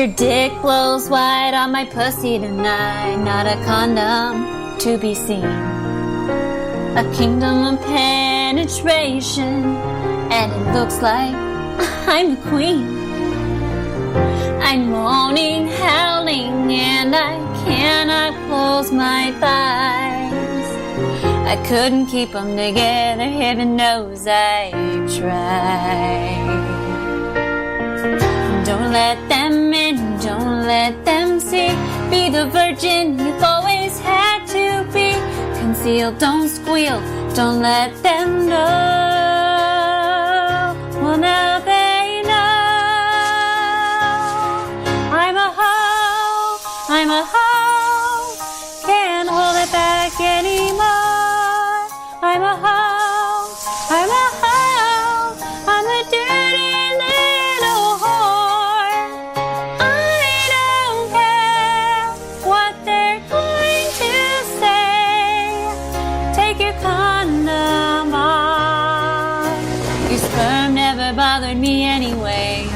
Your dick blows wide on my pussy tonight. Not a condom to be seen. A kingdom of penetration, and it looks like I'm the queen. I'm moaning, howling, and I cannot close my thighs. I couldn't keep them together, heaven knows I tried. Don't let them in, don't let them see. Be the virgin you've always had to be. Conceal, don't squeal, don't let them know. Well, now they know. I'm a hoe, I'm a hoe. Can't hold it back anymore. I'm a hoe, I'm a hoe. I'm a dirty little whore. I don't care what they're going to say. Take your condom off. Your sperm never bothered me anyway.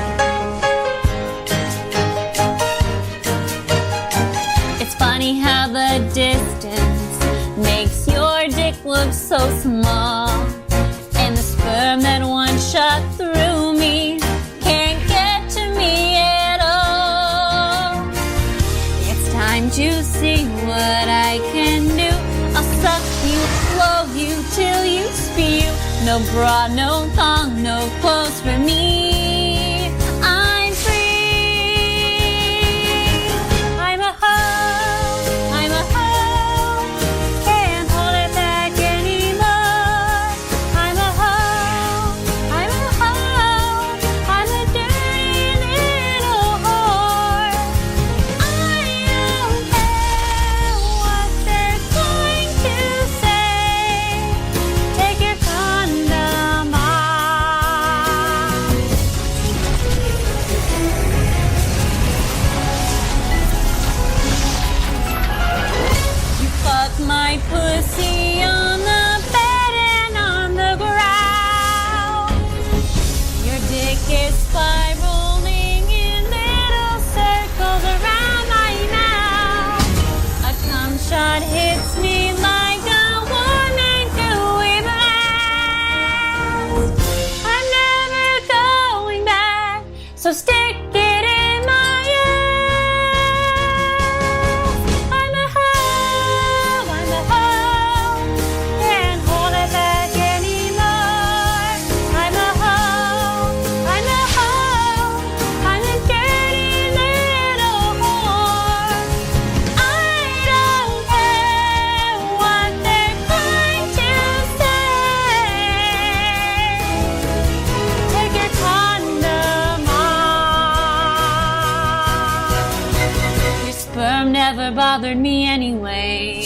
It's funny how the distance makes your dick look so small, and the sperm that once shot through me can't get to me at all. It's time to see what I can do. I'll suck you, blow you till you spew. No bra, no thong, no clothes for me. I'm free. I'm a hoe, I'm a hoe. Can't hold it back anymore. I'm a hoe, I'm a hoe. I'm a dirty little whore. I don't care what they're going to say. Take your condom off. You fuck my pussy on the bed and on the ground. Your dick is spiraling in little circles around my mouth. A cum shot hits me like a woman doing blast. I'm never going back, so stick it in my ass. I'm a hoe, I'm a hoe. Can't hold it back anymore. I'm a hoe, I'm a hoe. I'm a dirty little whore. I don't care what they're going to say. Take your condom off. Your sperm never bothered me anyway.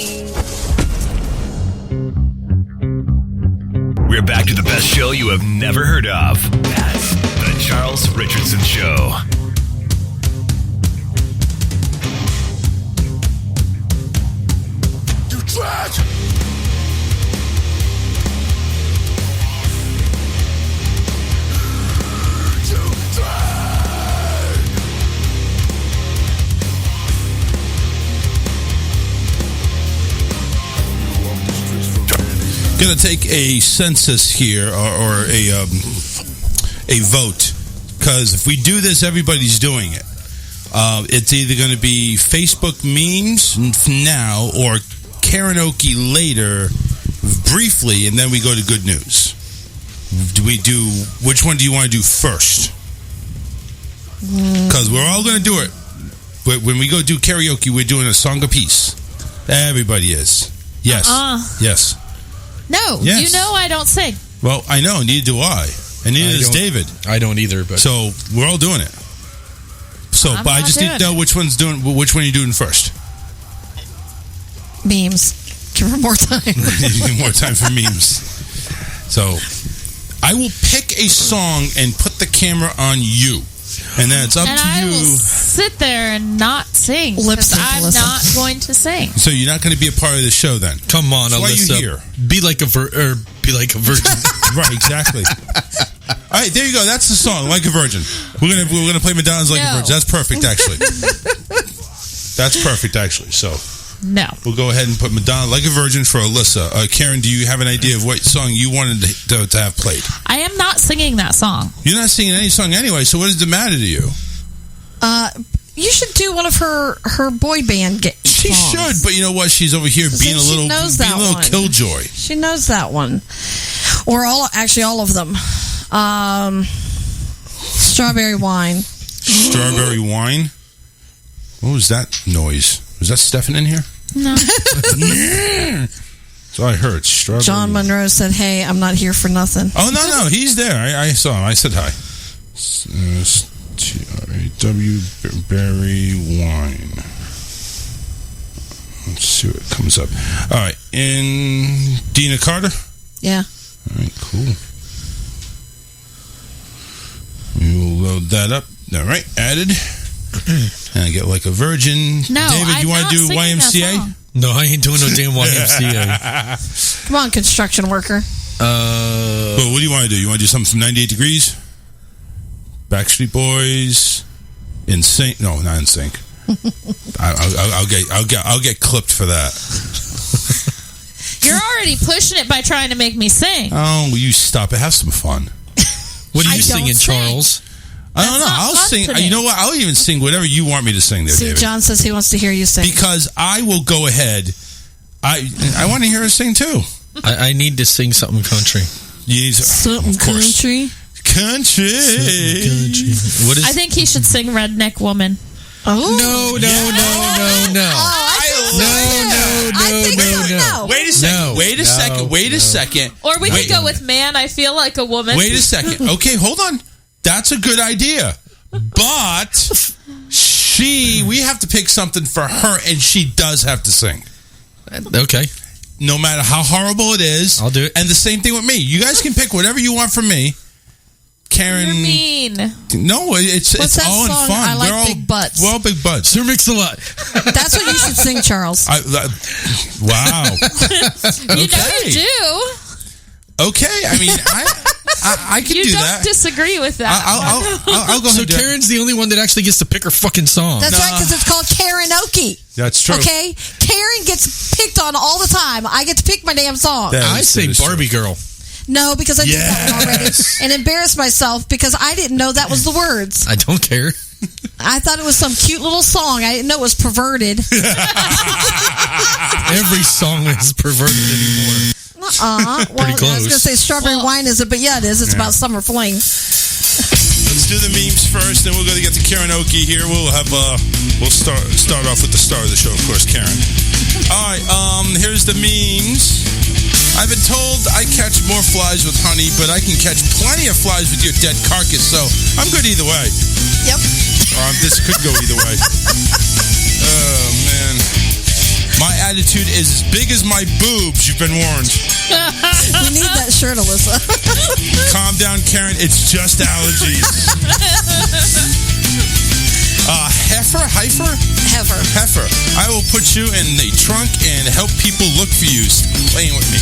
We're back to the best show you have never heard of. That's The Charles Richardson Show. You trash! Gonna take a census here or a vote, because if we do this, everybody's doing it. It's either going to be Facebook memes now or karaoke later, briefly, and then we go to good news. Which one do you want to do first? Because we're all going to do it. But when we go do karaoke, we're doing a song apiece. Everybody is. Yes. Yes. No, Yes. you know I don't sing. Well, I know, neither do I. And neither does David. I don't either, but so we're all doing it. So, I'm but I not just need to doing know which one are you doing first? Memes. Give her more time. Give more time for memes. So, I will pick a song and put the camera on you. And then it's up and to I you. will sit there and not sing. Lip Because sync, I'm listen. not going to sing. So you're not going to be a part of the show then? Come on, That's why Alyssa. you here. Be like a virgin. Right, exactly. All right, there you go. That's the song, Like a Virgin. We're gonna play Madonna's Like a Virgin. That's perfect, actually. That's perfect, actually. So no, we'll go ahead and put Madonna Like a Virgin for Alyssa. Karen, do you have an idea of what song you wanted to have played? I am not singing that song. You're not singing any song anyway. So what does it matter to you? You should do one of her boy band She should, but you know what? She's over here being a little killjoy. She knows that one, or all of them. Strawberry Wine. Strawberry Wine. What was that noise? Was that Stefan in here? No. So I heard Strawberry. John Monroe said, "Hey, I'm not here for nothing." Oh no, he's there. I saw him. I said hi. Strawberry Wine. Let's see what comes up. All right, in Dina Carter. Yeah. All right, cool. We will load that up. All right, added. And I get Like a Virgin. No, David, you want to do YMCA? No, I ain't doing no damn YMCA. Come on, construction worker. Well, what do you want to do? You want to do something from 98 Degrees? Backstreet Boys? In Sync? No, not In Sync. I'll get clipped for that. You're already pushing it by trying to make me sing. Oh, will you stop it? Have some fun. What are you singing, Charles? I don't know. I'll sing. You know what? I'll even sing whatever you want me to sing there, David. John says he wants to hear you sing. Because I will go ahead. I want to hear her sing too. I need to sing something country. You need something country? Country. What is? I think he should sing Redneck Woman. Oh. No. No. Wait a second. Or we could go with Man, I Feel Like a Woman. Wait a second. Okay, hold on. That's a good idea. But we have to pick something for her, and she does have to sing. Okay. No matter how horrible it is. I'll do it. And the same thing with me. You guys can pick whatever you want from me. Karen. You're mean. No, it's all in fun. I like big butts. We're all big butts. Sir Mix-a-Lot. That's what you should sing, Charles. Wow. You know you do. Okay, I mean, I can do that. You don't disagree with that. I'll go ahead. So Karen's the only one that actually gets to pick her fucking song. That's right, because it's called karaoke. That's true. Okay? Karen gets picked on all the time. I get to pick my damn song. I say Barbie Girl. No, because I did that one already and embarrassed myself because I didn't know that was the words. I don't care. I thought it was some cute little song. I didn't know it was perverted. Every song is perverted anymore. Well, Pretty close. I was going to say Strawberry Wine is it, but yeah, it is. It's about summer fling. Let's do the memes first, then we're going to get to karaoke here. We'll start off with the star of the show, of course, Karen. All right, here's the memes. I've been told I catch more flies with honey, but I can catch plenty of flies with your dead carcass, so I'm good either way. Yep. This could go either way. Oh, man. My attitude is as big as my boobs. You've been warned. We need that shirt, Alyssa. Calm down, Karen. It's just allergies. Heifer. I will put you in the trunk and help people look for you. Playing with me.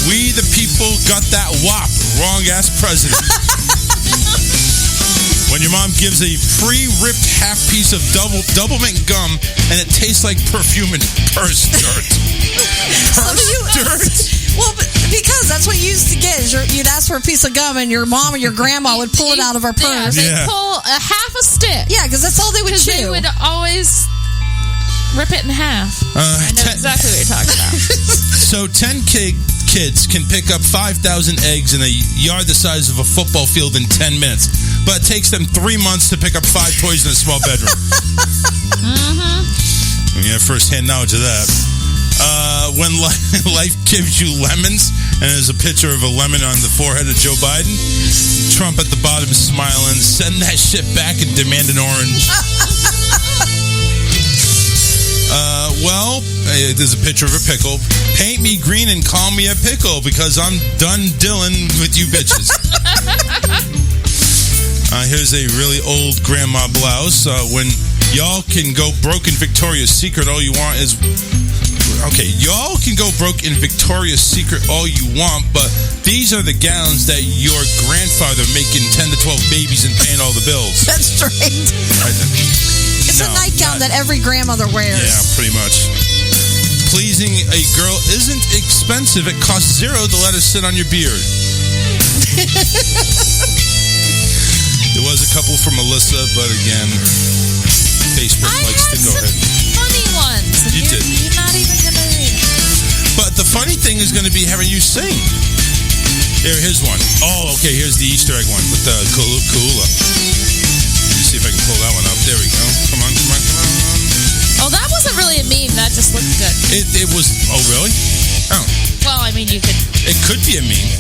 We the people got that wop. Wrong ass president. When your mom gives a pre-ripped half piece of double mint gum and it tastes like perfume and purse dirt. Well, because that's what you used to get. You'd ask for a piece of gum and your mom or your grandma would pull it out of her purse. They'd pull a half a stick. Yeah, because that's all they would do. They would always rip it in half. I know exactly what you're talking about. So 10 kids can pick up 5,000 eggs in a yard the size of a football field in 10 minutes. But it takes them 3 months to pick up 5 toys in a small bedroom. Mm-hmm. You have first-hand knowledge of that. When life gives you lemons, and there's a picture of a lemon on the forehead of Joe Biden, Trump at the bottom smiling, send that shit back and demand an orange. There's a picture of a pickle. Paint me green and call me a pickle because I'm done dealing with you bitches. Here's a really old grandma blouse. When y'all can go broke in Victoria's Secret, all you want is Okay, y'all can go broke in Victoria's Secret all you want, but these are the gowns that your grandfather making 10 to 12 babies and paying all the bills. That's straight. It's a nightgown that every grandmother wears. Yeah, pretty much. Pleasing a girl isn't expensive. It costs $0 to let her sit on your beard. There was a couple from Melissa, but again, Facebook likes to go ahead. Funny ones. You did. You're not even gonna read it. But the funny thing is going to be having you sing. Here's one. Oh, okay. Here's the Easter egg one with the Kaula. Let me see if I can pull that one up. There we go. Come on. Oh, that wasn't really a meme. That just looked good. It was. Oh, really? Oh. Well, I mean, you could. It could be a meme.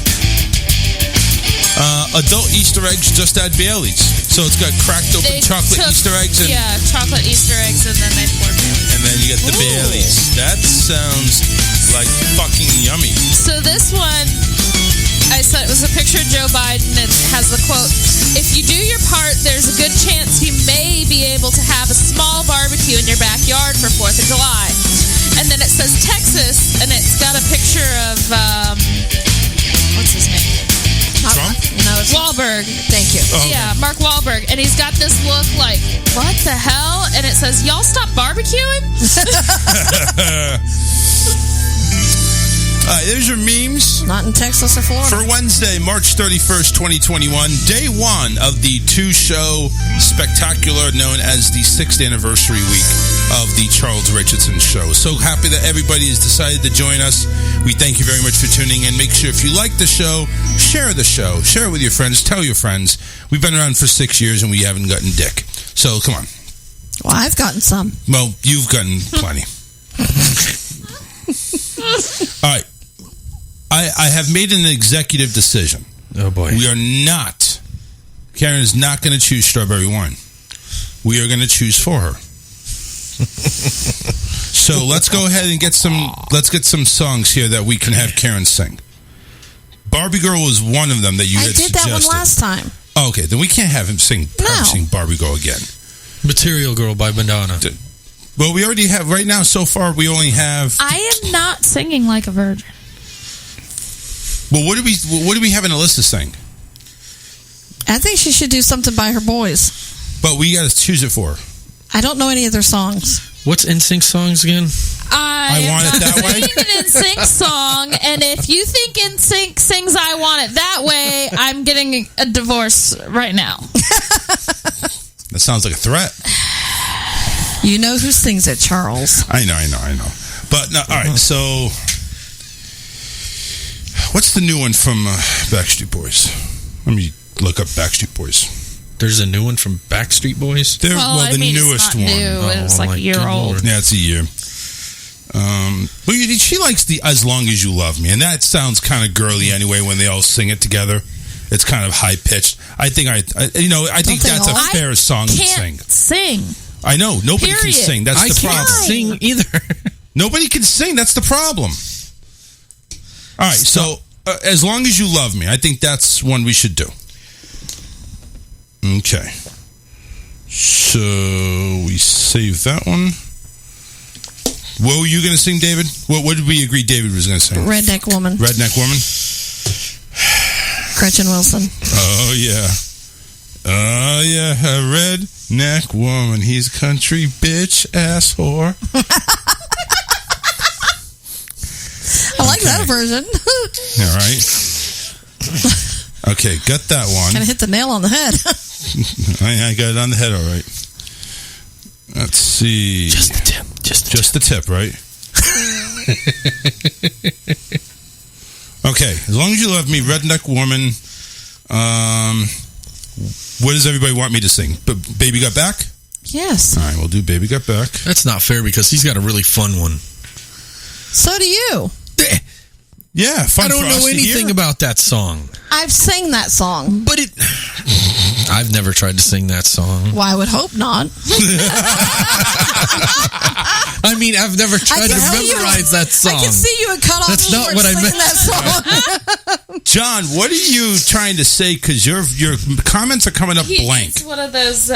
Adult Easter eggs just add Baileys. So it's got cracked open chocolate Easter eggs. And, yeah, chocolate Easter eggs, and then they poured Baileys. And then you get the Baileys. That sounds like fucking yummy. So this one, I said it was a picture of Joe Biden. It has the quote, "If you do your part, there's a good chance you may be able to have a small barbecue in your backyard for 4th of July." And then it says Texas, and it's got a picture of, what's his name? Trump? No, it's Wahlberg. Thank you. Oh, Yeah, Mark Wahlberg. And he's got this look like, what the hell? And it says, y'all stop barbecuing? There's your memes. Not in Texas or Florida. For Wednesday, March 31st, 2021, day one of the two-show spectacular known as the 6th anniversary week of the Charles Richardson Show. So happy that everybody has decided to join us. We thank you very much for tuning in. Make sure if you like the show, share the show. Share it with your friends. Tell your friends. We've been around for 6 years and we haven't gotten dick. So come on. Well, I've gotten some. Well, you've gotten plenty. All right. I have made an executive decision. Oh, boy. We are not, Karen is not going to choose strawberry wine. We are going to choose for her. So let's go ahead and get some songs here that we can have Karen sing. Barbie Girl was one of them that you had suggested. I did that one last time. Oh, okay, then we can't have him sing Barbie Girl again. Material Girl by Madonna. Well, we already have, right now, so far, we only have... I am not singing like a virgin. Well, what do we have in Alyssa sing? I think she should do something by her boys. But we got to choose it for her. I don't know any of their songs. What's NSYNC songs again? I Want It That Way? I'm singing an NSYNC song, and if you think NSYNC sings I Want It That Way, I'm getting a divorce right now. That sounds like a threat. You know who sings it, Charles. I know. But, no, all right, so... What's the new one from Backstreet Boys? Let me look up Backstreet Boys. There's a new one from Backstreet Boys? The newest one. It was like a year old. Yeah, it's a year. But she likes the As Long As You Love Me, and that sounds kind of girly anyway when they all sing it together. It's kind of high pitched. I think that's a fair song to sing. Sing. I know nobody can sing. That's the problem. I can't sing either. Nobody can sing. That's the problem. All right, so As Long As You Love Me, I think that's one we should do. Okay. So we save that one. What were you going to sing, David? What did we agree David was going to sing? Redneck Woman. Redneck Woman? Gretchen Wilson. Oh, yeah. Oh, yeah. A redneck woman. He's a country bitch ass whore. I like that version. All right. Okay, got that one. Kind of hit the nail on the head. I got it on the head, all right. Let's see. Just the tip. Just the tip, right? Okay, As Long As You Love Me, Redneck Woman. What does everybody want me to sing? Baby Got Back? Yes. All right, we'll do Baby Got Back. That's not fair because he's got a really fun one. So do you. Yeah, fun. I don't know anything about that song. I've sang that song. But I've never tried to sing that song. Well, I would hope not. I mean, I've never tried to memorize that song. I can see you had cut off. That's not what I meant. That song. John, what are you trying to say? Because your comments are coming up blank. It's one of those.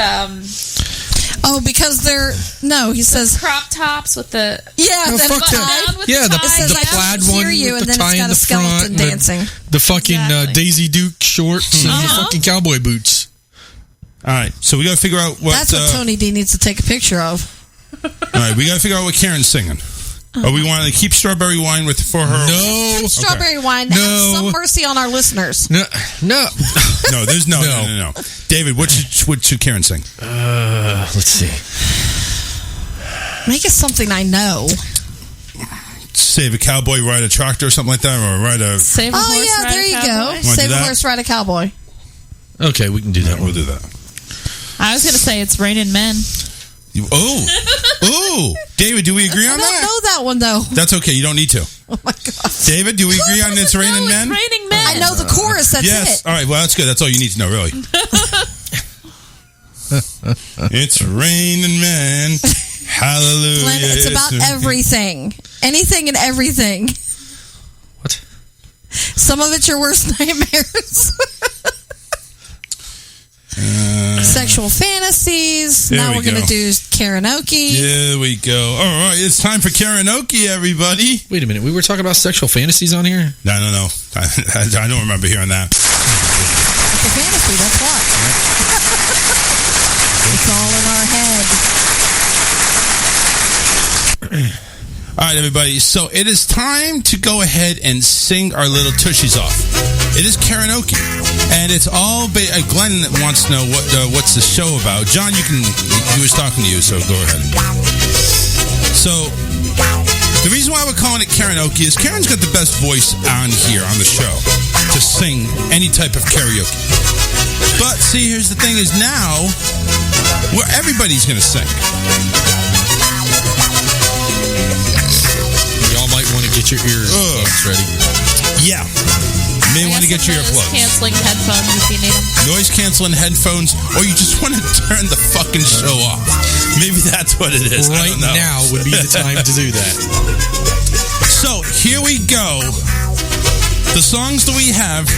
Oh, because he says crop tops with the fuck that. with Yeah, the tie. plaid one you, with and the then tie it's in got the a skeleton front, dancing. the fucking Daisy Duke shorts and the fucking cowboy boots. All right, so we got to figure out what. That's what Tony D needs to take a picture of. All right, we got to figure out what Karen's singing. Or we want to keep strawberry wine for her? No. Strawberry wine. No. Have some mercy on our listeners. No. No, there's no. David, what should Karen sing? Let's see. Make it something I know. Save a cowboy, ride a tractor or something like that, or ride a... Save a horse, ride there a you cowboy. go. Save a horse, ride a cowboy. Okay, we can do that. We'll do that. I was going to say It's Raining Men. Oh, David, do we agree on I that? don't know that one, though. That's okay. You don't need to. Oh, my God. David, do we agree on It's Raining Men? It's Raining Men. I know the chorus. That's yes. it. All right. Well, that's good. That's all you need to know, really. It's raining men. Hallelujah. Glenn, it's about everything. Anything and everything. What? Some of it's your worst nightmares. Sexual fantasies. There Now we we're going to go. do karaoke. There we go. All right, it's time for karaoke, everybody. Wait a minute, we were talking about sexual fantasies on here? No. I don't remember hearing that. It's a fantasy, that's what. It's all in our head. All right, everybody. So it is time to go ahead and sing our little tushies off. It is karaoke, and it's all. Glenn wants to know what's the show about. John, he was talking to you, so go ahead. So the reason why we're calling it karaoke is Karen's got the best voice on here on the show to sing any type of karaoke. But see, here's the thing: is now where everybody's going to sing. Y'all might want to get your earplugs ready. Yeah. May want to get your earplugs. Noise-canceling headphones if you need them. Noise-canceling headphones, or you just want to turn the fucking show off. Maybe that's what it is. Right I don't know. now would be the time to do that. So, here we go. The songs that we have,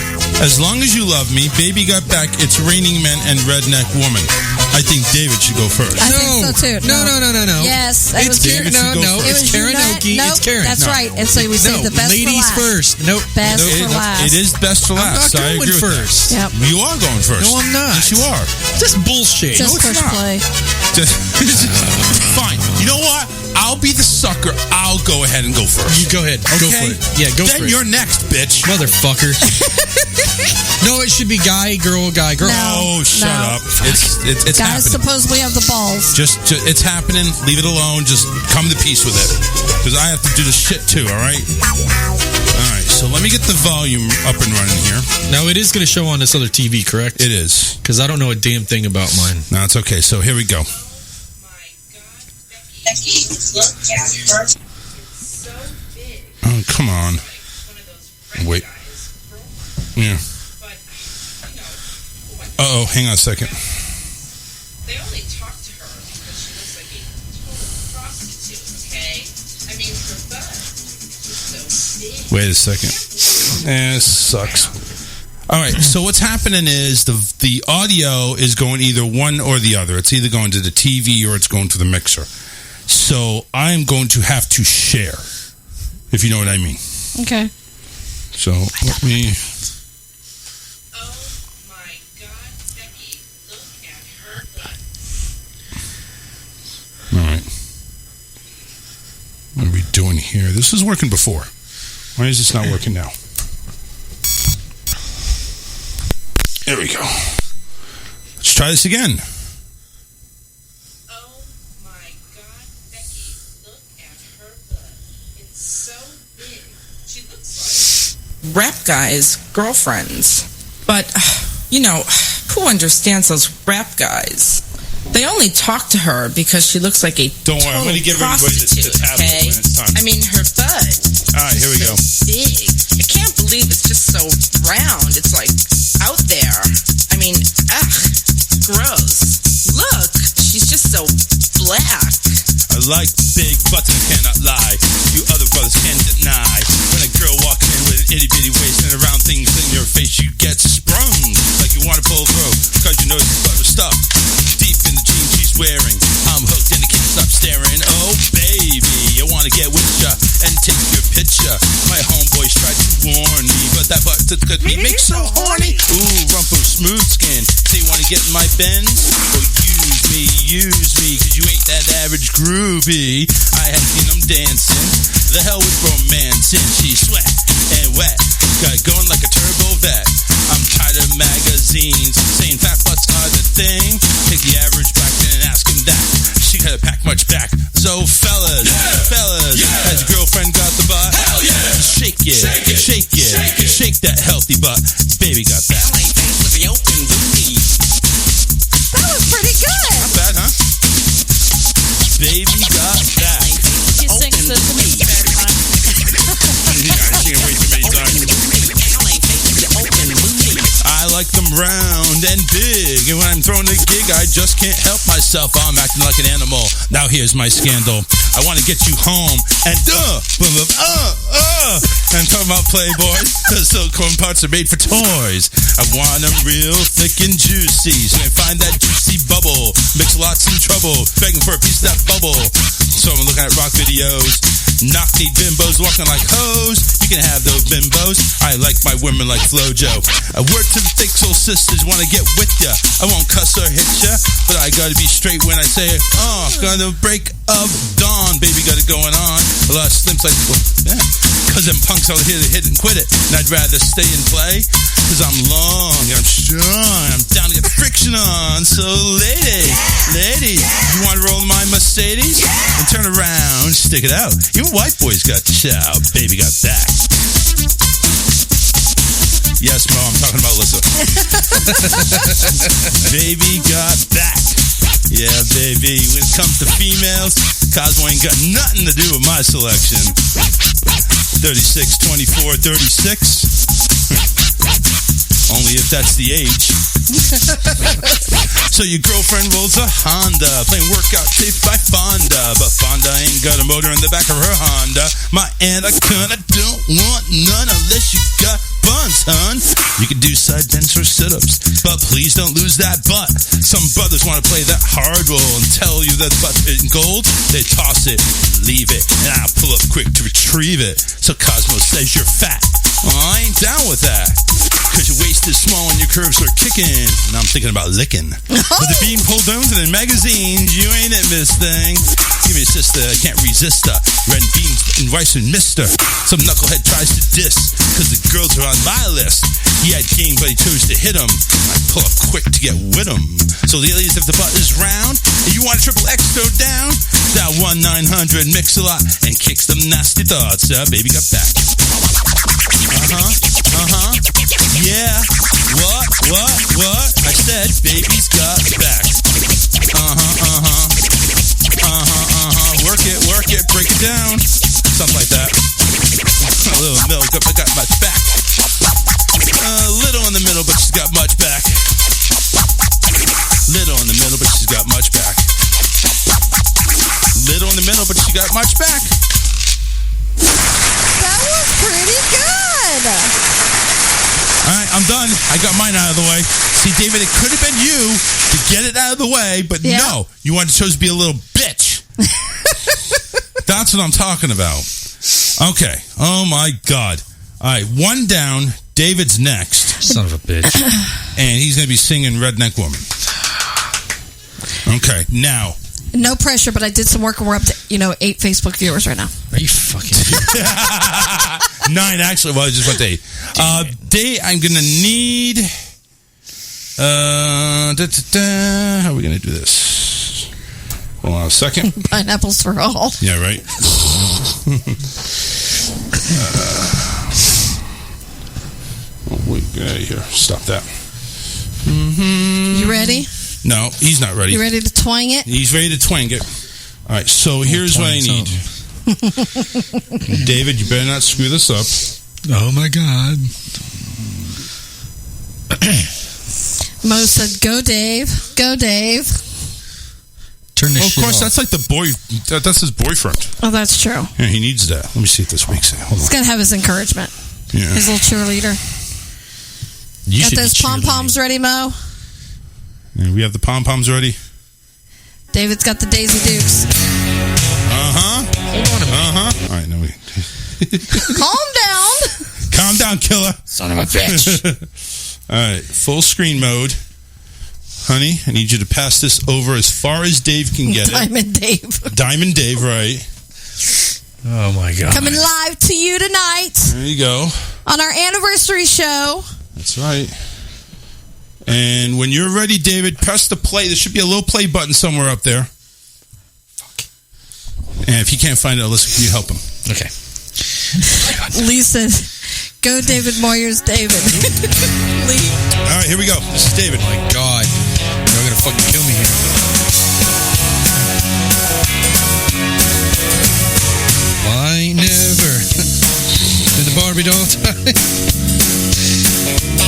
As Long As You Love Me, Baby Got Back, It's Raining Men, and Redneck Woman. I think David should go first. I think so too. No. Yes. It's David should go first. It's karaoke. Nope, It's Karen. that's right. And so we say the best ladies for last. first. Nope. Best for last. It is best for last. I'm not going first. Yep. You are going first. No, I'm not. Yes, you are. Just bullshit. Just push play. Fine. You know what? I'll be the sucker. I'll go ahead and go first. You go ahead. Okay? Go for it. Yeah, go for it. Then you're next, bitch. Motherfucker. No, it should be guy, girl, guy, girl. No, shut up. It's Guys happening. supposedly have the balls. Just it's happening. Leave it alone. Just come to peace with it. Because I have to do the shit too, all right? All right, so let me get the volume up and running here. Now, it is going to show on this other TV, correct? It is. Because I don't know a damn thing about mine. No, it's okay. So here we go. Oh, come on. Wait. Yeah. Uh-oh, hang on a second. They only talk to her because she looks like a total prostitute, okay? I mean, her butt is so big. Wait a second. This sucks. All right, so what's happening is the audio is going either one or the other. It's either going to the TV or it's going to the mixer. So I'm going to have to share, if you know what I mean. Okay. So let me... All right. What are we doing here? This is working before. Why is this not working now? There we go. Let's try this again. Oh my God, Becky, look at her butt. It's so big. She looks like... Rap guys' girlfriends. But, you know, who understands those rap guys? They only talk to her because she looks like a Don't worry, I'm going to give everybody the tablet okay? when it's time. I mean, her butt. All right, here we go. Big. I can't believe it's just so round. It's like out there. I mean, gross. Look, she's just so black. I like big butts and cannot lie. You other brothers can't deny. When a girl walks in with an itty bitty waist and around things in your face, you get sprung like you want to pull through because you know your butt was stuck deep in the jeans she's wearing. take your picture. My homeboys tried to warn me, but that butt could me make so horny. Ooh, rumpo smooth skin. Say you wanna get in my Benz? Well, use me, cause you ain't that average groovy. I have seen them dancing. The hell with romancing. She's sweat and wet. Got it going like a turbo vet. I'm tired of magazines saying fat butts are the thing. Take the average back then and ask him that. She gotta pack much back. So fellas, has your girlfriend got the butt? Hell yeah! Shake it, shake that healthy butt. Baby got that. With the open booty. That was pretty good. Not bad, huh? Baby got that. He sings this to me very much. I like them round and big, and when I'm throwing a gig, I just can't help myself. I'm acting like an animal. Now here's my scandal. I want to get you home and and talking about Playboy. The silicone parts are made for toys. I want them real thick and juicy, so I find that juicy bubble. Makes lots of trouble, begging for a piece of that bubble. So I'm looking at rock videos. Knock-kneed bimbos walking like hoes. You can have those bimbos. I like my women like Flojo. A word to the thick soul sisters, wanna get with ya. I won't cuss or hit ya, but I gotta be straight when I say it. Gonna break of dawn, baby, got it going on. A lot of slimps like, well, yeah. Cause them punks out here to hit and quit it. And I'd rather stay and play, cause I'm long, I'm strong, I'm down to get friction on. So lady, you wanna roll my Mercedes? And turn around, stick it out. Even white boys got chow, baby got that. Yes, Mo, I'm talking about Alyssa. Baby got back. Yeah, baby. When it comes to females, Cosmo ain't got nothing to do with my selection. 36, 24, 36. Only if that's the age. So your girlfriend rolls a Honda, playing workout tapes by Fonda. But Fonda ain't got a motor in the back of her Honda. My anaconda don't want none unless you got buns, hun. You can do side bends or sit-ups, but please don't lose that butt. Some brothers want to play that hard role and tell you that the butt's in gold. They toss it, leave it, and I'll pull up quick to retrieve it. So Cosmo says you're fat. Well, I ain't down with that, cause your waist is small and your curves are kicking. And I'm thinking about licking. With the bean pulled down and in magazines, you ain't it, Miss Thing. Give me a sister, I can't resist her. Red beans and rice and mister. Some knucklehead tries to diss, cause the girls are on my list. He had game, but he chose to hit him. I pull up quick to get with him. So ladies, if the butt is round, if you want a triple X throw down, that 1-900 mix a lot and kicks them nasty thoughts. Baby got back. Yeah. What? I said baby's got back. Work it, break it down. Something like that. A little milk, I got much back. A little in the middle, but she's got much back. Little in the middle, but she's got much back. Little in the middle, but she got much back. That was pretty good. All right, I'm done. I got mine out of the way. See, David, it could have been you to get it out of the way, but no, you wanted to chose to be a little bitch. That's what I'm talking about. Okay. Oh my God. All right, one down. David's next. Son of a bitch. And he's going to be singing Redneck Woman. Okay, now. No pressure, but I did some work and we're up to, 8 Facebook viewers right now. Are you fucking 9, actually. Well, I just went to 8. I'm going to need... how are we going to do this? Hold on a second. Pineapples for all. Yeah, right. Wait, get out of here. Stop that. You ready? No, he's not ready. You ready to twang it? He's ready to twang it. All right, so here's what I need. David, you better not screw this up. Oh, my God. Mo said, go, Dave. Go, Dave. Turn this shit of course, off. that's like the boy. That's his boyfriend. Oh, that's true. Yeah, he needs that. Let me see what this week's saying. Hold He's on. got to have his encouragement. Yeah. His little cheerleader. You Got should those be pom-poms ready, Mo? Yeah, we have the pom-poms ready. David's got the Daisy Dukes. Hold on a minute. All right, now we... Calm down. Calm down, killer. Son of a bitch. All right, full screen mode. Honey, I need you to pass this over as far as Dave can get Diamond Dave. Diamond Dave, right. Oh, my God. Coming live to you tonight. There you go. On our anniversary show. That's right. And when you're ready, David, press the play. There should be a little play button somewhere up there. Fuck. And if you can't find it, Alyssa, can you help him? Okay. Lisa, go David Moyers, David. All right, here we go. This is David. Oh, my God. They're going to fucking kill me here. I ain't never been a Barbie doll type.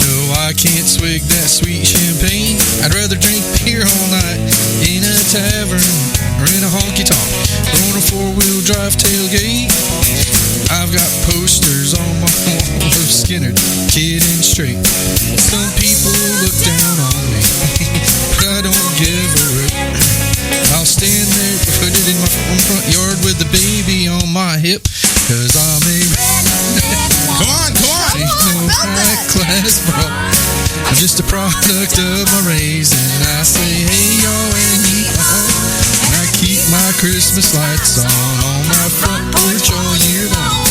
No, I can't swig that sweet champagne. I'd rather drink beer all night in a tavern or in a honky-tonk or on a four-wheel drive tailgate. I've got posters on my wall of Skinner, Kid and Straight. Some people look down on me, but I don't give a rip. I'll stand there, put it in my front yard with the baby on my hip, 'cause I'm a Come on. Ain't no high class, bro. I'm just a product of my raising. I say, hey, y'all, and I keep my Christmas lights on my front porch all year long.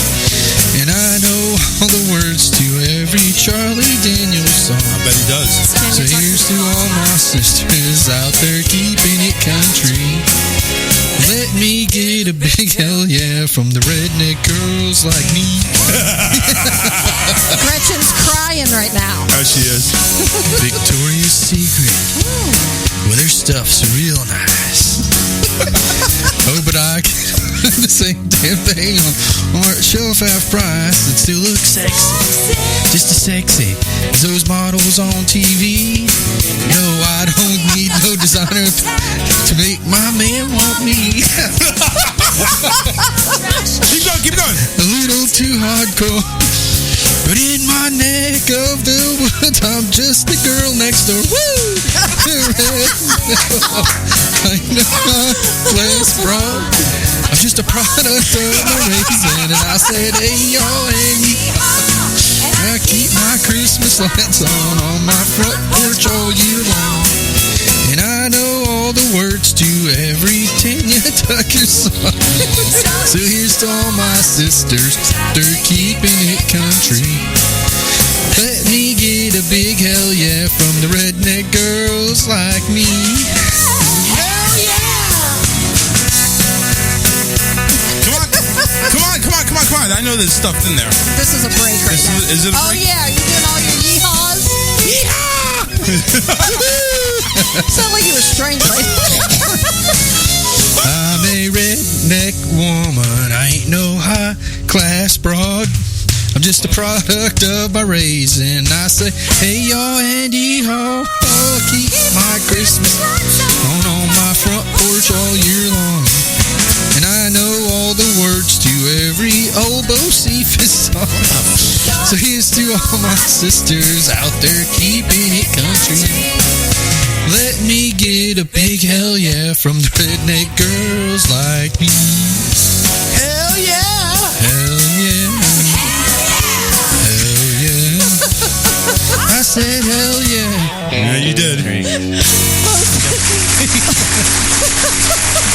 And I know all the words to every Charlie Daniels song. I bet he does. So here's to all my sisters out there keeping it country. Let me get a big hell yeah from the redneck girls like me. Gretchen's crying right now. Oh, she is. Victoria's Secret. Well, their stuff's real nice. Oh, but I can the same damn thing on our shelf half price and still look sexy. Just as sexy as those models on TV. No, I don't need no designer to make my man want me. Keep going. A little too hardcore. But in my neck of the woods, I'm just the girl next door. Woo! I know I'm class, bro. I'm just a product of my raising, and I said, hey, y'all, and I keep my Christmas lights on my front porch all year long. And I know all the words to every Tanya Tucker song. So here's to all my sisters, they're keeping it country. Let me get a big hell yeah from the redneck girls like me. Hell yeah! Come on. I know there's stuff in there. This is a break right now. Is it a break? Oh, yeah. Are you doing all your yeehaws? Yeehaw! Sound like you were strangling. I'm a redneck woman. I ain't no high class broad. I'm just a product of my raising. I say, hey, y'all, and yee-haw. Keep my Christmas on my front porch all year long. And I know all the words to every old Bo Cephas song. So here's to all my sisters out there keeping it country. Let me get a big hell yeah from the redneck girls like me. Hell yeah! Hell yeah! Hell yeah! I said hell yeah! Yeah, you did.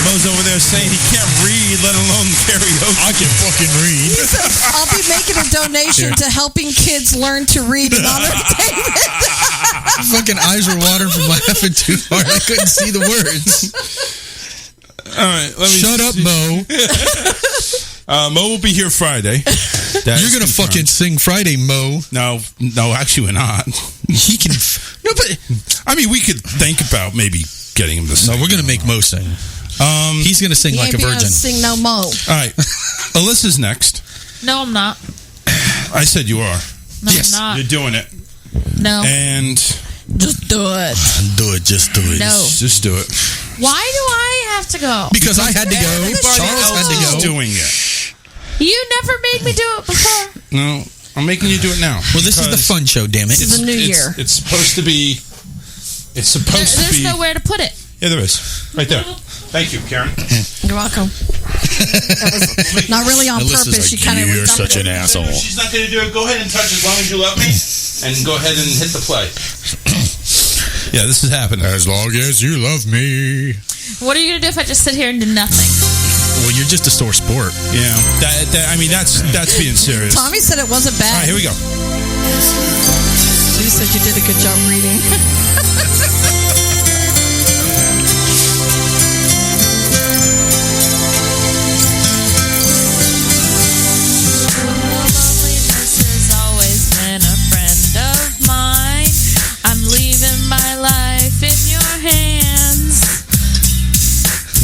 Mo's over there saying he can't read, let alone karaoke. I can fucking read. He said, I'll be making a donation to helping kids learn to read and honor David. Fucking eyes were watering from laughing too hard. I couldn't see the words. All right, let me Shut up, Mo. Mo will be here Friday. You're gonna fucking sing Friday, Mo. No, actually we're not. He can. No, but I mean, we could think about maybe getting him to sing. No, we're gonna make Mo sing. He's gonna sing like a virgin. Sing no Mo. All right, Alyssa's next. No, I'm not. I said you are. No, yes, I'm not. You're doing it. No. And just do it. Just do it. No. Just do it. Why do I have to go? Because I had to go. Charles had to go. Doing it. You never made me do it before. No, I'm making you do it now. Well, this is the fun show, damn it. This is the new year. It's supposed to be. It's supposed to be. There's nowhere to put it. Yeah, there is. Right there. Thank you, Karen. You're welcome. That was not really on purpose. She kind of. You're such an asshole. If she's not going to do it, go ahead and touch as long as you love me, and go ahead and hit the play. Yeah, this is happening. As long as you love me. What are you going to do if I just sit here and do nothing? Well, you're just a sore sport. Yeah, that's being serious. Tommy said it wasn't bad. All right, here we go. You said you did a good job reading. Loneliness has always been a friend of mine. I'm leaving my life in your hands.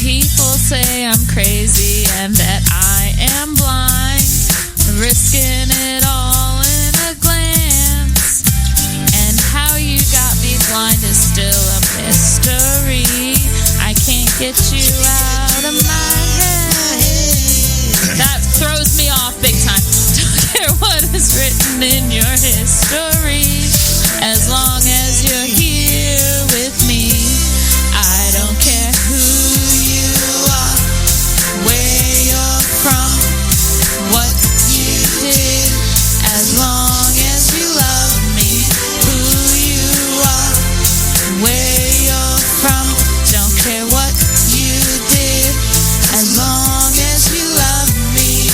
People say I'm crazy and that I am blind, risking it all in a glance. And how you got me blind is still a mystery. I can't get you out of my head. That throws me off big time. Don't care what is written in your history. As long as you're here with me, I don't care who you are, where you're from, what you did. As long as you love me, who you are, where you're from, don't care what you did. As long as you love me,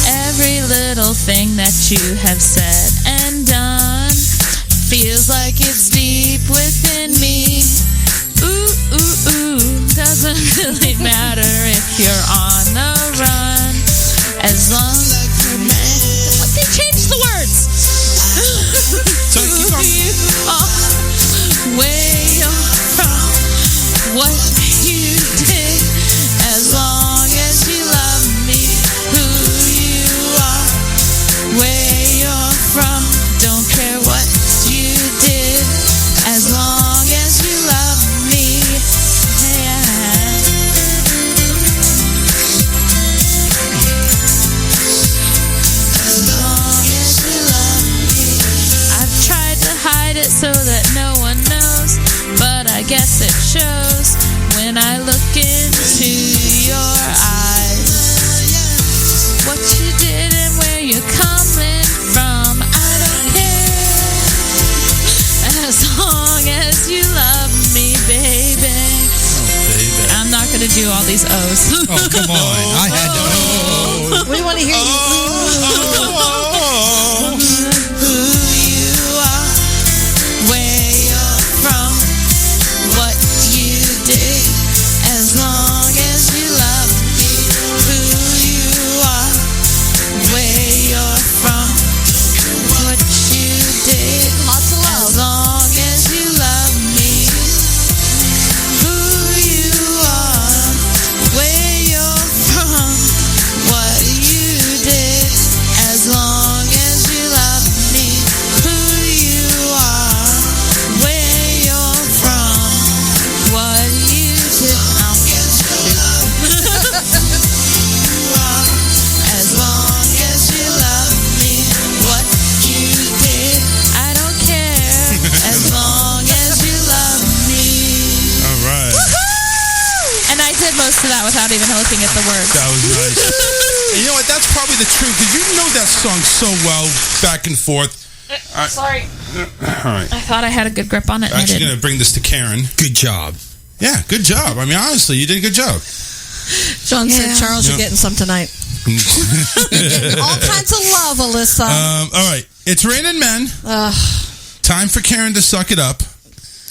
every little thing that you have said and done feels like it's deep within me. Ooh, ooh, ooh, doesn't really matter if you're on the run. As long as what they changed the words. Who you are, where you're from, what you did. As long as you love me, who you are, where you're from, don't care what you did. As long as you love me, yeah. As long as you love me. I've tried to hide it so that no one knows, but I guess it shows when I look into your eyes. What you did and where you're coming from, I don't care. As long as you love me, baby. I'm not going to do all these O's. Oh, come on. I had to know. We want to hear you. Who you are, where you're from, what you did. As long as you love me, who you are, where you're from, what you did. Lots of love. As long as you love me, who you are, where you're from, what you did. As long as you love me, who you are, where you're from, what you did. As long as you love me, what you did, I don't care. As long as you love me. All right. And I did most of that without even looking at the words. That was nice. And you know what? That's probably the truth, because you know that song so well, back and forth. Sorry. All right. I thought I had a good grip on it. I'm And I actually didn't. going to bring this to Karen. Good job. Yeah, good job. I mean, honestly, you did a good job. John said, Charles, you're Yeah. getting some tonight. All kinds of love, Alyssa. All right. It's raining men. Time for Karen to suck it up.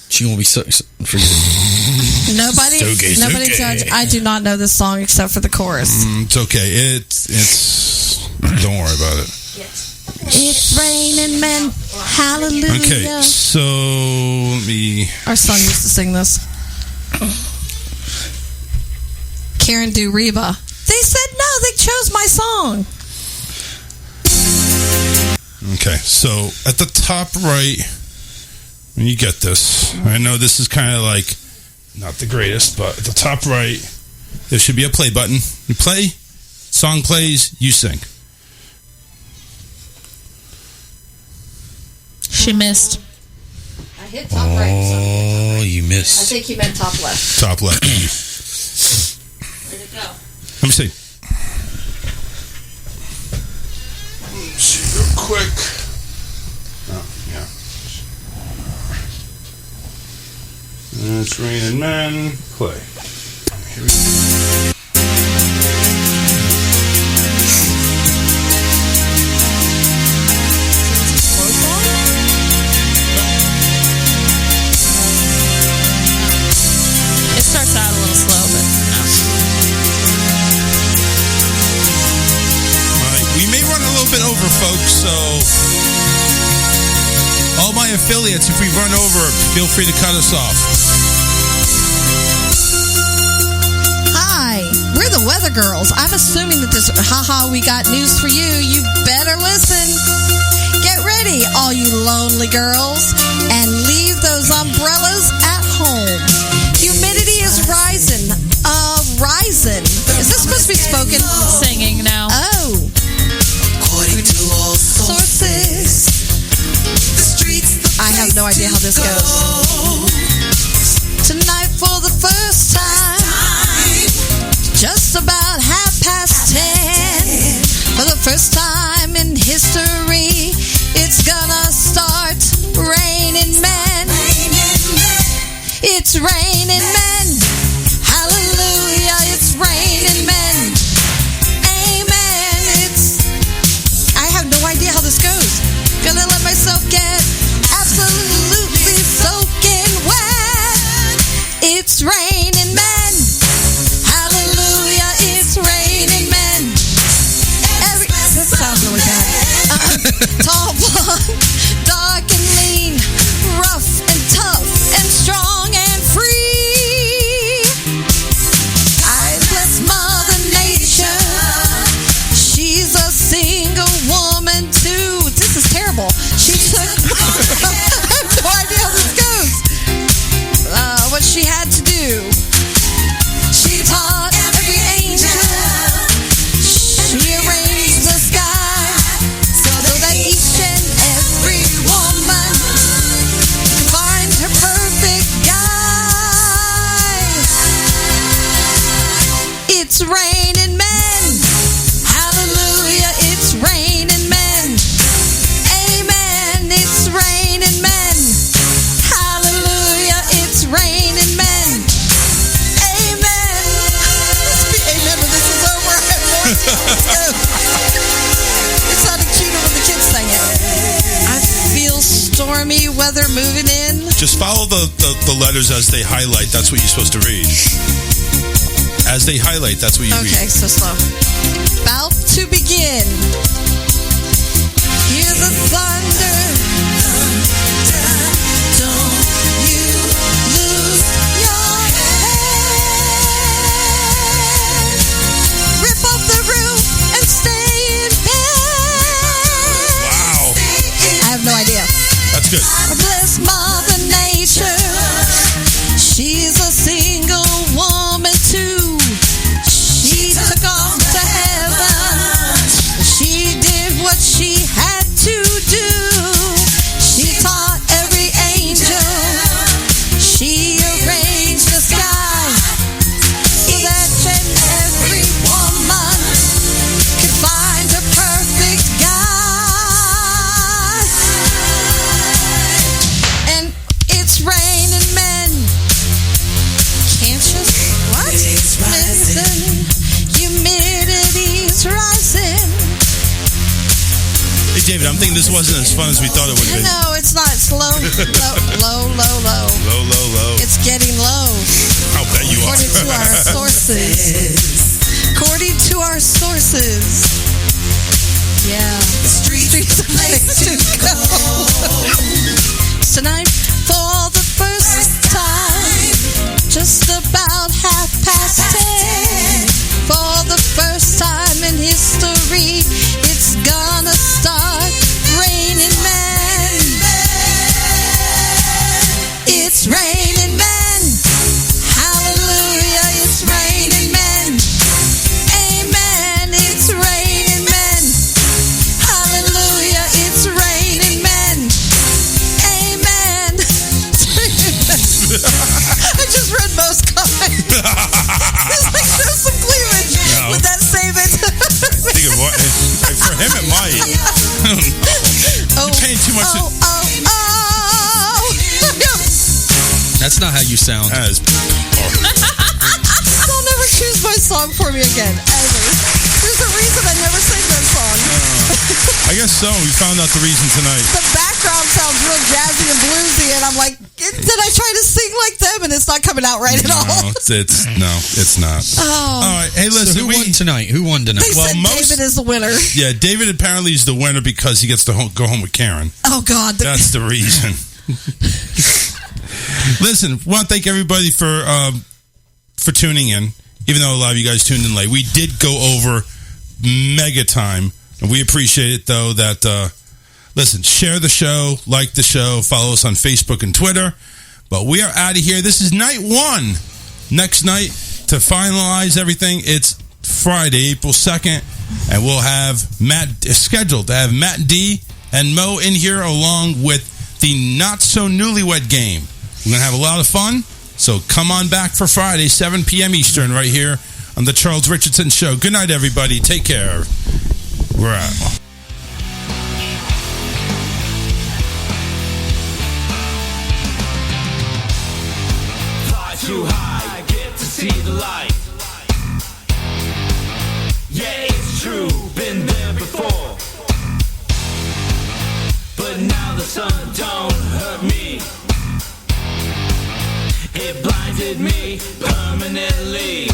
She won't be so for you. Nobody judge. I do not know this song except for the chorus. It's okay. It's. Don't worry about it. It's raining men. Hallelujah. Okay, so let me. Our son used to sing this. Karen do Reba. They said no. They chose my song. Okay, so at the top right, when you get this, I know this is kind of like not the greatest, but at the top right, there should be a play button. You play, song plays, you sing. She missed. I hit top right. Oh, you missed. I think you meant top left. Top left. me see. See real quick. Oh, yeah. It's Raining Men. Play. Here we go. It starts out a little slow, but no. All right, we may run a little bit over, folks, so all my affiliates, if we run over, feel free to cut us off. Hi, we're the Weather Girls. I'm assuming that this, we got news for you. You better listen. Get ready, all you lonely girls, and leave those umbrellas at home. Humidity is rising. Rising. Is this supposed to be spoken? Singing now. Oh. According to all sources, the streets. I have no idea how this goes. Tonight, for the first time, just about 10:30, for the first time in history, it's gonna start raining men. It's raining men. Hallelujah, it's raining men. Amen. I have no idea how this goes. Gonna let myself get absolutely soaking wet. It's raining men. Hallelujah, it's raining men. That sounds really bad. Tall, blonde, dark and lean, rough and tough and strong and free. I bless Mother Nature. She's a single woman too. This is terrible. She took. I have no idea how this goes. What she had to do. She taught every angel. She arranged the sky so that each and every woman can find her perfect guy. It's raining men. Hallelujah, it's raining men. Amen, it's raining men. Hallelujah, it's raining men. Amen. Let's be amen when this is over. I have no idea how this goes. It sounded cuter when the kids sang it. I feel stormy weather moving in. Just follow the letters as they highlight. That's what you're supposed to read. As they highlight, that's what you read. Okay, so slow. About to begin. Hear the thunder. Don't you lose your head. Rip off the roof and stay in bed. Wow. I have no idea. That's good. Bless Mother Nature. She's a single woman too. She took off to heaven. She did what she had to do. She taught every angel. She arranged the sky so that every woman could find her perfect guy. And it's raining men. Can't you? What? Listen, humidity's rising. Hey, David, I'm thinking this wasn't as fun as we thought it would I be. know, it's not. It's low, low. Low. It's getting low. I'll bet you are. According to our sources. According to our sources. Yeah. The streets are the place to go. Tonight, for the first time, just about 10:30. For the first time in history, it's gonna start raining men. It's raining men. Hallelujah, it's raining men. Amen, it's raining men. Hallelujah, it's raining men. Amen. might. You're paying too much. That's not how you sound. That is They'll never choose my song for me again, ever. There's a reason I never sing that song. I guess so. We found out the reason tonight. The background sounds real jazzy and bluesy, and I'm like, did I try to sing like them? And it's not coming out right at all. It's not. Oh. All right. Hey, listen. So who won tonight? Who won tonight? They said David is the winner. Yeah, David apparently is the winner because he gets to go home with Karen. Oh, God. That's the reason. Listen, want to thank everybody for tuning in, even though a lot of you guys tuned in late. We did go over mega time, and we appreciate it, though, that, listen, share the show, like the show, follow us on Facebook and Twitter. But we are out of here. This is night one. Next night, to finalize everything, it's Friday, April 2nd, and we'll have scheduled to have Matt D and Mo in here along with the Not So Newlywed Game. We're going to have a lot of fun, so come on back for Friday, 7 p.m. Eastern, right here on the Charles Richardson Show. Good night, everybody. Take care. We're out. Fly too high, get to see the light. Yeah, it's true, been there before. But now the sun don't hurt me. It blinded me permanently.